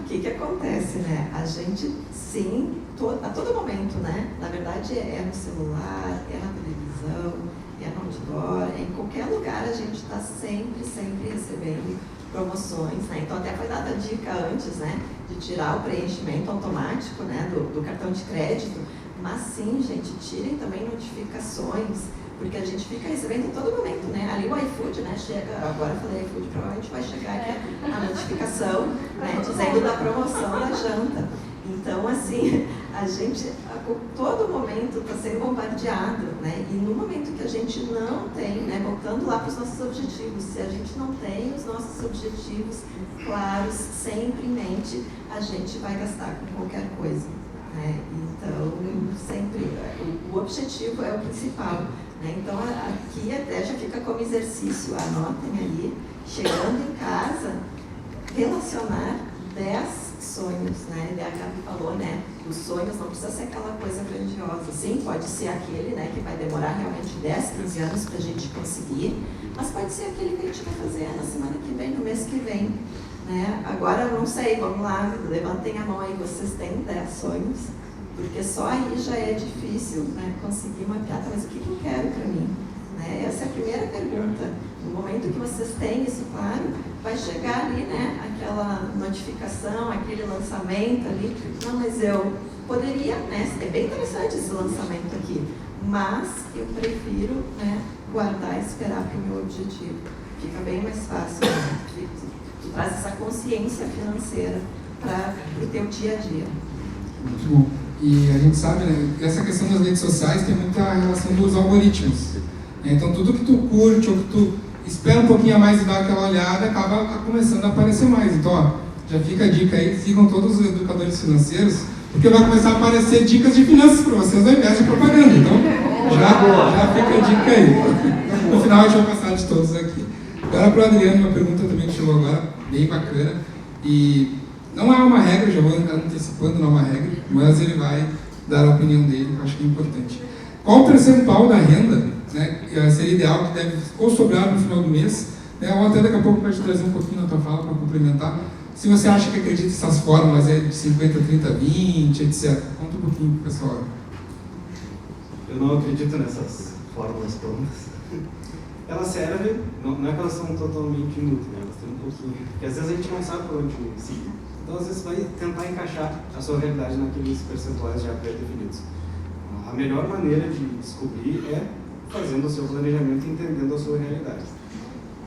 O que acontece, né? A gente, sim, a todo momento, né? Na verdade, é no celular, é na televisão, é no outdoor, é em qualquer lugar a gente está sempre recebendo promoções, né? Então, até foi dada a dica antes, né? De tirar o preenchimento automático, né? Do cartão de crédito. Mas sim, gente, tirem também notificações, porque a gente fica recebendo em todo momento, né? Ali o iFood, né? Chega, agora eu falei iFood, provavelmente vai chegar aqui a notificação, né? Dizendo da promoção da janta. Então, assim, a gente a todo momento está sendo bombardeado, né? E no momento que a gente não tem, né? Voltando lá para os nossos objetivos, se a gente não tem os nossos objetivos claros, sempre em mente, a gente vai gastar com qualquer coisa. né? Então, sempre, o objetivo é o principal, né? Então, aqui até já fica como exercício, anotem aí, chegando em casa, relacionar 10 sonhos, né? A Gabi falou, né? Os sonhos não precisa ser aquela coisa grandiosa. Sim, pode ser aquele, né, que vai demorar realmente 10, 15 anos para a gente conseguir, mas pode ser aquele que a gente vai fazer na semana que vem, no mês que vem, né? Agora, eu não sei, vamos lá, levantem a mão aí, vocês têm 10 sonhos, porque só aí já é difícil, né, conseguir mapear, mas o que eu quero para mim? Né? Essa é a primeira pergunta. No momento que vocês têm isso claro, vai chegar ali, né, aquela notificação, aquele lançamento ali. Não, mas eu poderia, né, é bem interessante esse lançamento aqui, mas eu prefiro, né, guardar e esperar para o meu objetivo. Fica bem mais fácil, né? Tu traz essa consciência financeira para o teu dia a dia. Muito bom. E a gente sabe, né, que essa questão das redes sociais tem muita relação dos algoritmos. Então, tudo que tu curte ou que tu espera um pouquinho a mais e dá aquela olhada, acaba começando a aparecer mais. Então, ó, já fica a dica aí, sigam todos os educadores financeiros, porque vai começar a aparecer dicas de finanças para vocês ao invés de propaganda. Então, já fica a dica aí. No final, a gente vai passar de todos aqui. Agora, para o Adriano, uma pergunta também que chegou agora, bem bacana. E não é uma regra, já vou antecipando, não é uma regra, mas ele vai dar a opinião dele, que eu acho que é importante. Qual o percentual da renda, né, seria ideal que deve ou sobrar no final do mês, né, ou até daqui a pouco vai te trazer um pouquinho na tua fala para complementar, se você acha que acredita nessas fórmulas de 50, 30, 20, etc. Conta um pouquinho para o pessoal. Eu não acredito nessas fórmulas prontas. Elas servem, não é que elas são totalmente inúteis, né? Elas têm um pouquinho, porque às vezes a gente não sabe por onde seguir. Então, às vezes, vai tentar encaixar a sua realidade naqueles percentuais já pré-definidos. A melhor maneira de descobrir é fazendo o seu planejamento e entendendo a sua realidade.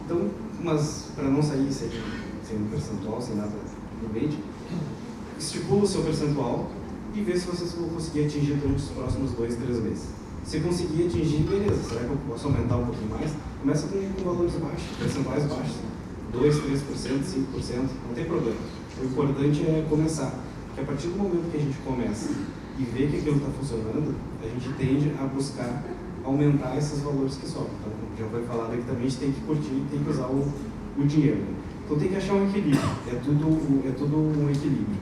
Então, mas para não sair sem um percentual, sem nada no meio, estipula o seu percentual e vê se vocês vão conseguir atingir durante os próximos 2, 3 meses. Se conseguir atingir, beleza. Será que eu posso aumentar um pouquinho mais? Começa com valores baixos, percentuais baixos. 2, 3%, 5%, não tem problema. O importante é começar. Porque a partir do momento que a gente começa e vê que aquilo está funcionando, a gente tende a buscar aumentar esses valores que sobram. Então, já foi falado aqui também, a gente tem que curtir, tem que usar o dinheiro. Então tem que achar um equilíbrio. É tudo um equilíbrio.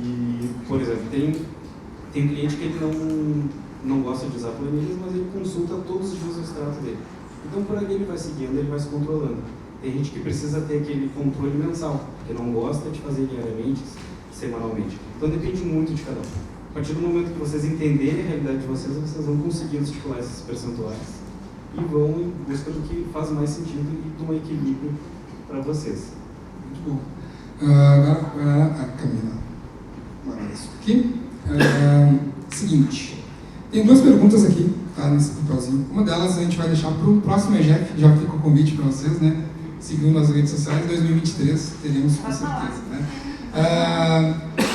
E, por exemplo, tem cliente que ele não gosta de usar planilhas, mas ele consulta todos os dias o extrato dele. Então, por ali ele vai seguindo, ele vai se controlando. Tem gente que precisa ter aquele controle mensal, que não gosta de fazer diariamente, semanalmente. Então, depende muito de cada um. A partir do momento que vocês entenderem a realidade de vocês vão conseguir estipular esses percentuais e vão em busca do que faz mais sentido e de um equilíbrio para vocês. Muito bom. Agora, a Camila. Agora, isso aqui. Seguinte. Tem 2 perguntas aqui, tá, nesse papelzinho. Uma delas a gente vai deixar para o próximo EGEF, já fica o convite para vocês, né? Seguindo nas redes sociais, 2023 teremos com certeza, né?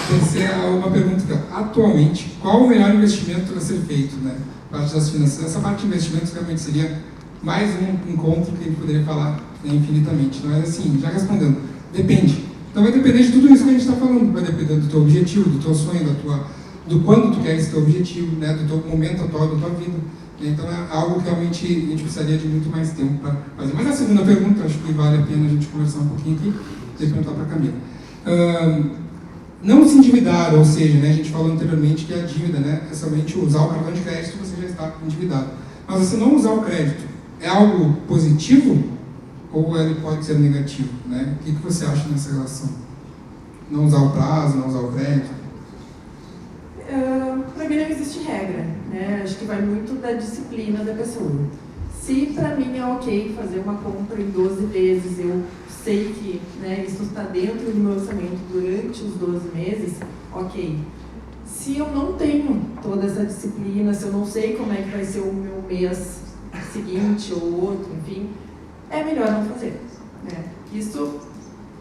Terceira, uma pergunta que atualmente, qual o melhor investimento a ser feito, né? Parte das finanças. Essa parte de investimentos realmente seria mais um encontro que a gente poderia falar, né, infinitamente. Mas assim, já respondendo, depende. Então vai depender de tudo isso que a gente está falando, vai depender do teu objetivo, do teu sonho, do quando tu quer esse teu objetivo, né, do teu momento atual da tua vida. Então é algo que realmente a gente precisaria de muito mais tempo para fazer. Mas a segunda pergunta, acho que vale a pena a gente conversar um pouquinho aqui, e perguntar para a Camila. Não se endividar, ou seja, né, a gente falou anteriormente que a dívida, né, é somente usar o cartão de crédito, você já está endividado. Mas você não usar o crédito, é algo positivo ou ele pode ser negativo? Né? O que você acha nessa relação? Não usar o prazo, não usar o crédito? Para mim não existe regra, né? Acho que vai muito da disciplina da pessoa. Se para mim é ok fazer uma compra em 12 vezes, eu sei que, né, isso está dentro do meu orçamento durante os 12 meses, ok. Se eu não tenho toda essa disciplina, se eu não sei como é que vai ser o meu mês seguinte ou outro, enfim, é melhor não fazer, né? Isso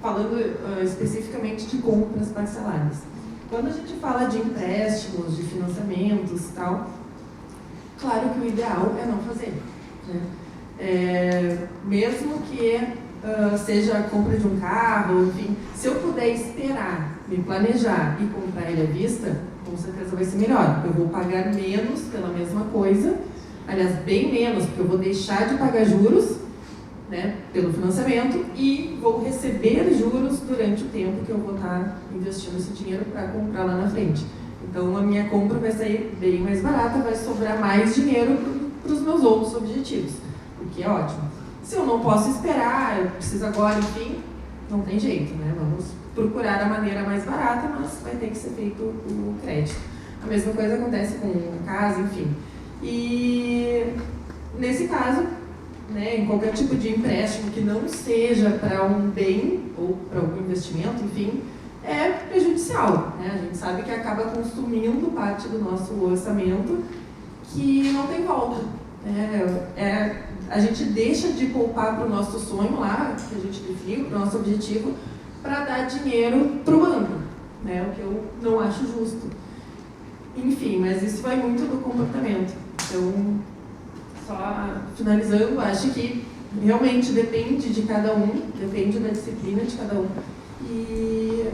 falando especificamente de compras parceladas. Quando a gente fala de empréstimos, de financiamentos e tal, claro que o ideal é não fazer, né? Mesmo que seja a compra de um carro, enfim, se eu puder esperar, me planejar e comprar ele à vista, com com certeza vai ser melhor. Eu vou pagar menos pela mesma coisa, aliás, bem menos, porque eu vou deixar de pagar juros, né, pelo financiamento, e vou receber juros durante o tempo que eu vou estar investindo esse dinheiro para comprar lá na frente. Então, a minha compra vai sair bem mais barata, vai sobrar mais dinheiro para os meus outros objetivos, o que é ótimo. Se eu não posso esperar, eu preciso agora, enfim, não tem jeito, né? Vamos procurar a maneira mais barata, mas vai ter que ser feito o crédito. A mesma coisa acontece com casa, enfim. E nesse caso, né, em qualquer tipo de empréstimo que não seja para um bem ou para algum investimento, enfim, é prejudicial, né? A gente sabe que acaba consumindo parte do nosso orçamento que não tem volta, né? A gente deixa de poupar para o nosso sonho lá, que a gente definiu, para o nosso objetivo, para dar dinheiro para o banco, né? O que eu não acho justo. Enfim, mas isso vai muito do comportamento. Então, só finalizando, acho que realmente depende de cada um, depende da disciplina de cada um. E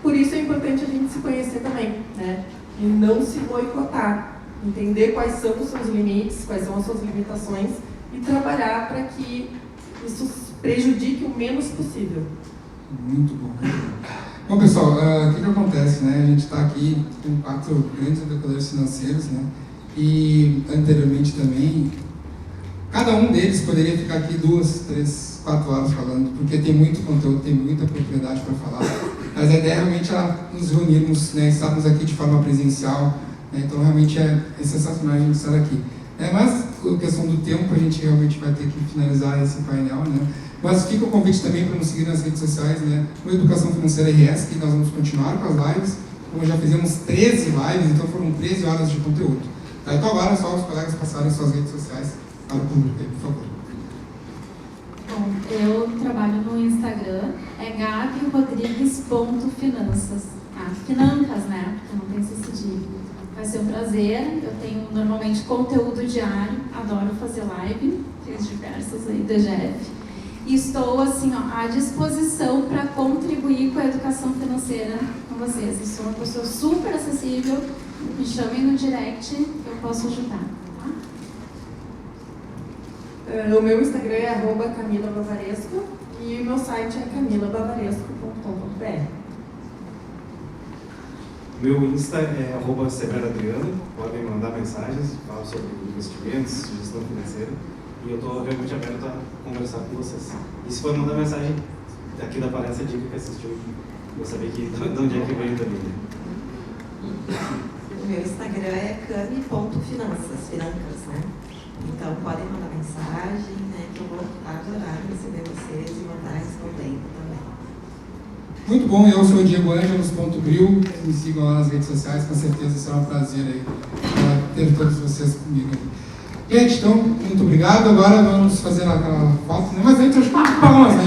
por isso é importante a gente se conhecer também, né? E não se boicotar, entender quais são os seus limites, quais são as suas limitações e trabalhar para que isso prejudique o menos possível. Muito bom. Bom, pessoal, o que acontece, né? A gente está aqui com 4 grandes educadores financeiros, né? E anteriormente também, cada um deles poderia ficar aqui 2, 3, 4 horas falando, porque tem muito conteúdo, tem muita propriedade para falar. Mas a ideia é realmente nos reunirmos, né? Estarmos aqui de forma presencial, né? Então realmente é sensacional a gente estar aqui. Mas a questão do tempo, a gente realmente vai ter que finalizar esse painel, né? Mas fica o convite também para nos seguir nas redes sociais, né? No Educação Financeira RS, que nós vamos continuar com as lives. Como já fizemos 13 lives, então foram 13 horas de conteúdo. Tá? Então agora é só os colegas passarem suas redes sociais para o público aí, por favor. Bom, eu trabalho no Instagram, é gabirodrigues.finanças. Financas, né? Porque não tem esse cedilho. Vai ser um prazer, eu tenho normalmente conteúdo diário, adoro fazer live, fiz diversas aí da GF. E estou, assim, à disposição para contribuir com a educação financeira com vocês. Eu sou uma pessoa super acessível, me chamem no direct, eu posso ajudar. Tá? O meu Instagram é @CamilaBavaresco e o meu site é camilabavaresco.com.br. Meu Insta é @SeveroAdriano, podem mandar mensagens, falar sobre investimentos, gestão financeira, e eu estou realmente aberto a conversar com vocês. E se for mandar mensagem aqui da palestra, diga que assistiu, eu saber de onde é que veio também. O meu Instagram é cami.finanças, financas, né? Então podem mandar mensagem, né, que eu vou adorar receber vocês e mandar respondendo também. Muito bom, eu sou o Diego Angelos.bril, me sigam lá nas redes sociais, com certeza será um prazer aí ter todos vocês comigo. Gente, então, muito obrigado, agora vamos fazer aquela foto, né? Mas antes eu acho que palmas, né,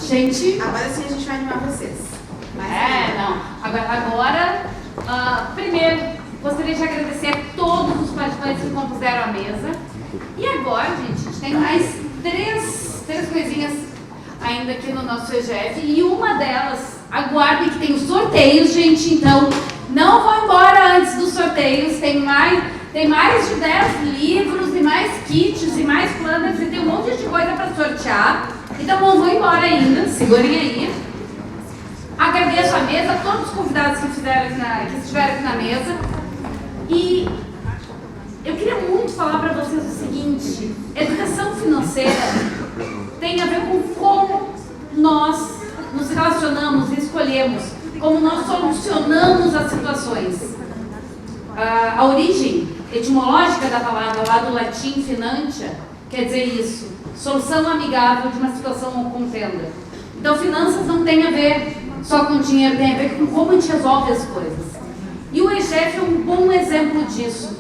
gente? Agora sim a gente vai animar vocês. Agora, primeiro, gostaria de agradecer a todos os participantes que compuseram a mesa. E agora, gente, a gente tem mais três coisinhas ainda aqui no nosso EGF. E uma delas, aguardem que tem os sorteios, gente. Então, não vão embora antes dos sorteios. Tem mais de 10 livros, e mais kits, e mais planners, e tem um monte de coisa para sortear. Então não vão embora ainda, segurem aí. Agradeço a mesa, a todos os convidados que estiveram aqui na mesa. E eu queria muito falar para vocês o seguinte: educação financeira tem a ver com como nós nos relacionamos e escolhemos, como nós solucionamos as situações. A origem etimológica da palavra, lá do latim finantia, quer dizer isso: solução amigável de uma situação ou contenda. Então, finanças não tem a ver só com dinheiro, tem a ver com como a gente resolve as coisas. E o EGF é um bom exemplo disso,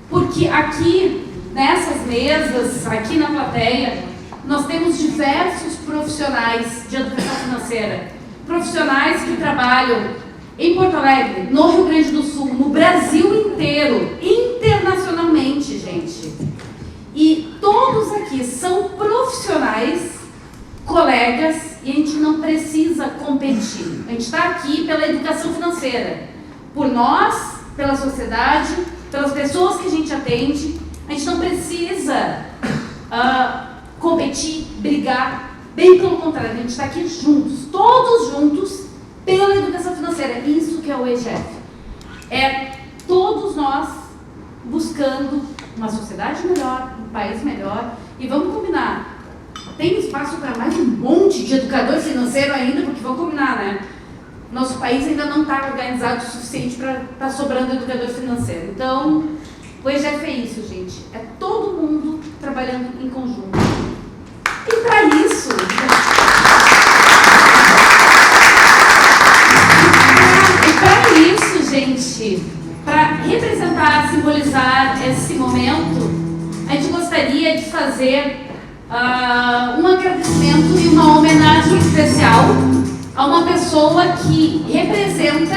porque aqui, nessas mesas, aqui na plateia, nós temos diversos profissionais de educação financeira, profissionais que trabalham em Porto Alegre, no Rio Grande do Sul, no Brasil inteiro, internacionalmente, gente. E todos aqui são profissionais, colegas, e a gente não precisa competir. A gente está aqui pela educação financeira, por nós, pela sociedade, pelas pessoas que a gente atende. A gente não precisa competir, brigar, bem pelo contrário, a gente está aqui juntos, todos juntos, pela educação financeira. Isso que é o EGF. É todos nós buscando uma sociedade melhor, um país melhor. E vamos combinar, tem espaço para mais um monte de educador financeiro ainda, porque vamos combinar, né? Nosso país ainda não está organizado o suficiente para estar sobrando educador financeiro. Então, o EGF é isso, gente. É todo mundo trabalhando em conjunto. E para isso... gente, para representar, simbolizar esse momento, a gente gostaria de fazer um agradecimento e uma homenagem especial a uma pessoa que representa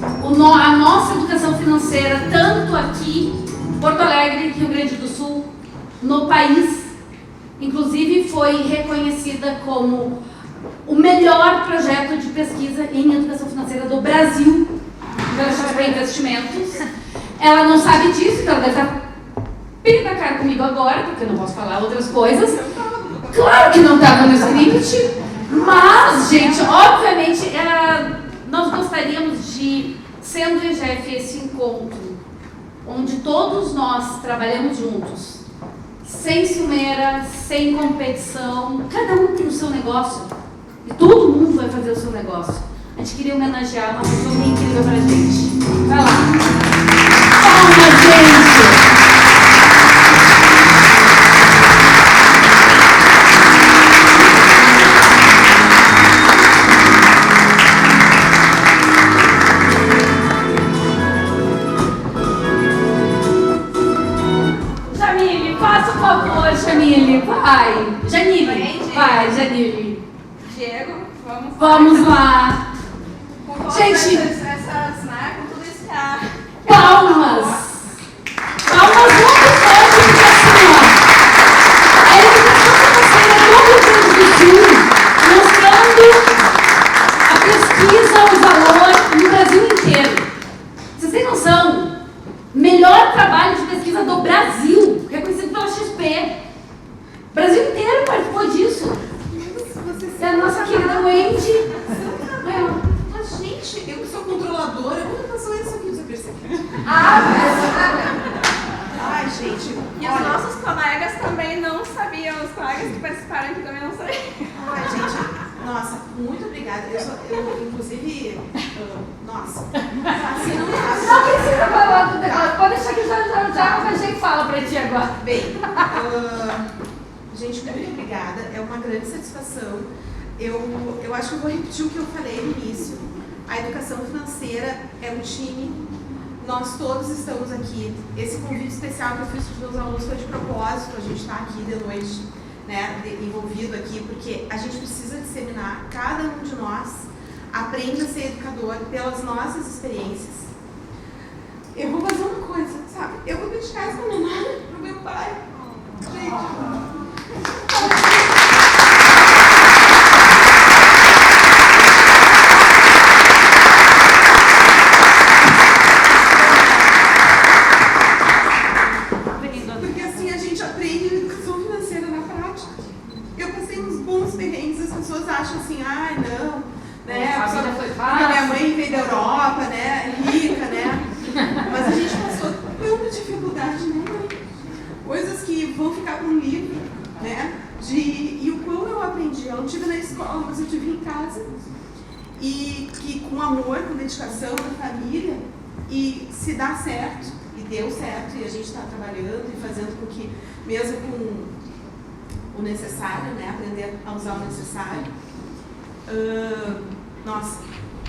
a nossa educação financeira, tanto aqui em Porto Alegre, Rio Grande do Sul, no país. Inclusive foi reconhecida como o melhor projeto de pesquisa em educação financeira do Brasil pela Xavier Investimentos. Ela não sabe disso, então ela deve estar bem da cara comigo agora, porque eu não posso falar outras coisas. Claro que não estava no script, mas, gente, obviamente, nós gostaríamos de, sendo o EGF esse encontro, onde todos nós trabalhamos juntos, sem ciumeira, sem competição, cada um tem o seu negócio, e todo mundo vai fazer o seu negócio. A gente queria homenagear uma pessoa bem incrível pra gente. Vai lá. Palmas, gente! Jamile, faça o favor, Jamile. Vai. Janile. Vai, Janile. Diego, vamos lá. Gente, essas, né, com tudo isso que a... palmas! Palmas muito forte, porque assim, ó, a educação financeira do Rio Grande do Sul, mostrando a pesquisa, o valor no Brasil inteiro. Vocês têm noção? Melhor trabalho de pesquisa do Brasil, reconhecido pela XP. O Brasil inteiro participou disso. É a nossa querida Wendy. Mas, gente, eu sou controladora, como passou isso aqui desapercebido? Ai, gente. E os nossos colegas também não sabiam, os colegas que participaram aqui também não sabiam. Ai, gente, nossa, muito obrigada. Eu inclusive, nossa, assim não faço. Não precisa falar do negócio, pode deixar que já arranjei fala pra ti agora. Bem, gente, muito obrigada, é uma grande satisfação. Eu acho que eu vou repetir o que eu falei no início. A educação financeira é um time, nós todos estamos aqui. Esse convite especial que eu fiz para os meus alunos foi de propósito, a gente está aqui de noite, né, envolvido aqui, porque a gente precisa disseminar, cada um de nós aprende a ser educador pelas nossas experiências. Eu vou fazer uma coisa, sabe? Eu vou dedicar essa homenagem pro meu pai. Gente... Porque assim a gente aprende educação financeira na prática. Eu passei uns bons perrengues, as pessoas acham assim, ai não, né? A família foi fácil. Minha mãe veio da Europa, né? Rica, né? Mas a gente passou tanta dificuldade, né, mãe? Coisas que vão ficar para um livro, né? E o quão eu aprendi. Eu não tive na escola, mas eu tive em casa. E que com amor, com dedicação na família, e se dá certo, e deu certo, e a gente está trabalhando e fazendo com que, mesmo com o necessário, né? Aprender a usar o necessário. Nossa,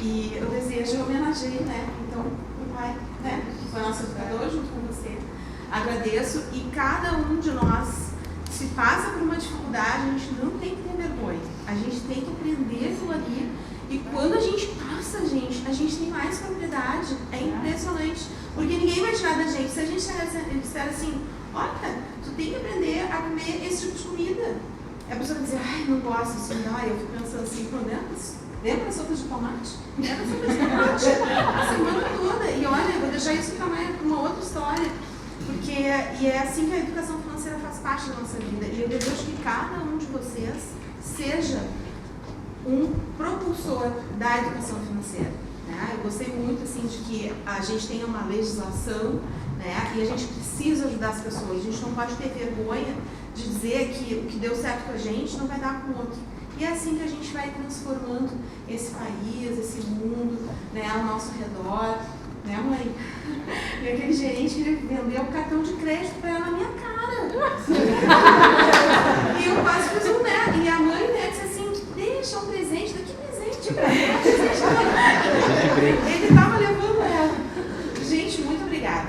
e eu desejo, eu homenageei, né? Então, o pai, né? Que foi nosso educador junto com você. Agradeço, e cada um de nós, se passa por uma dificuldade, a gente não tem que ter vergonha. A gente tem que aprender aquilo ali e E quando a gente passa, a gente tem mais propriedade. É impressionante. Porque ninguém vai tirar da gente. Se a gente disser assim, olha, tu tem que aprender a comer esse tipo de comida. A pessoa vai dizer, ai, não gosto assim, ai, eu fico pensando assim, lembra da sopa de tomate? Lembra da sopa de tomate? A semana toda. E olha, eu vou deixar isso para uma outra história. Porque e é assim que a educação financeira faz parte da nossa vida. E eu desejo que cada um de vocês seja um propulsor da educação financeira. Né? Eu gostei muito assim, de que a gente tenha uma legislação, né? E a gente precisa ajudar as pessoas. A gente não pode ter vergonha de dizer que o que deu certo com a gente não vai dar com o outro. E é assim que a gente vai transformando esse país, esse mundo, né, ao nosso redor. Né, mãe? E aquele gerente que vendeu um cartão de crédito para ela na minha cara. E eu quase fiz um né. E a mãe, né, disse assim, deixa um presente, daqui presente pra ela. Ele estava levando ela. Gente, muito obrigada.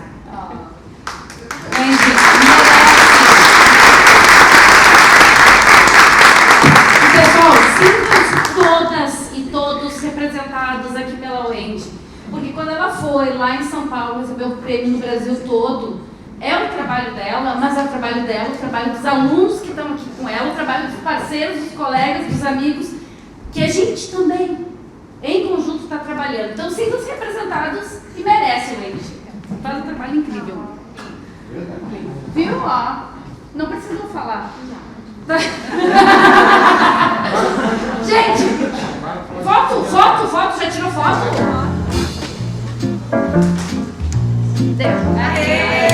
Pessoal, sintam todas e todos representados aqui pela Wendy. Porque quando ela foi lá em São Paulo receber o prêmio no Brasil todo, é o trabalho dela, mas é o trabalho dela, o trabalho dos alunos que estão aqui com ela, o trabalho dos parceiros, dos colegas, dos amigos, que a gente também, em conjunto, está trabalhando. Então, sintam-se representados e merecem, Wendy. Faz um trabalho incrível. Viu? Ó, não precisam falar. Gente, foto, já tirou foto? Deu. Aê!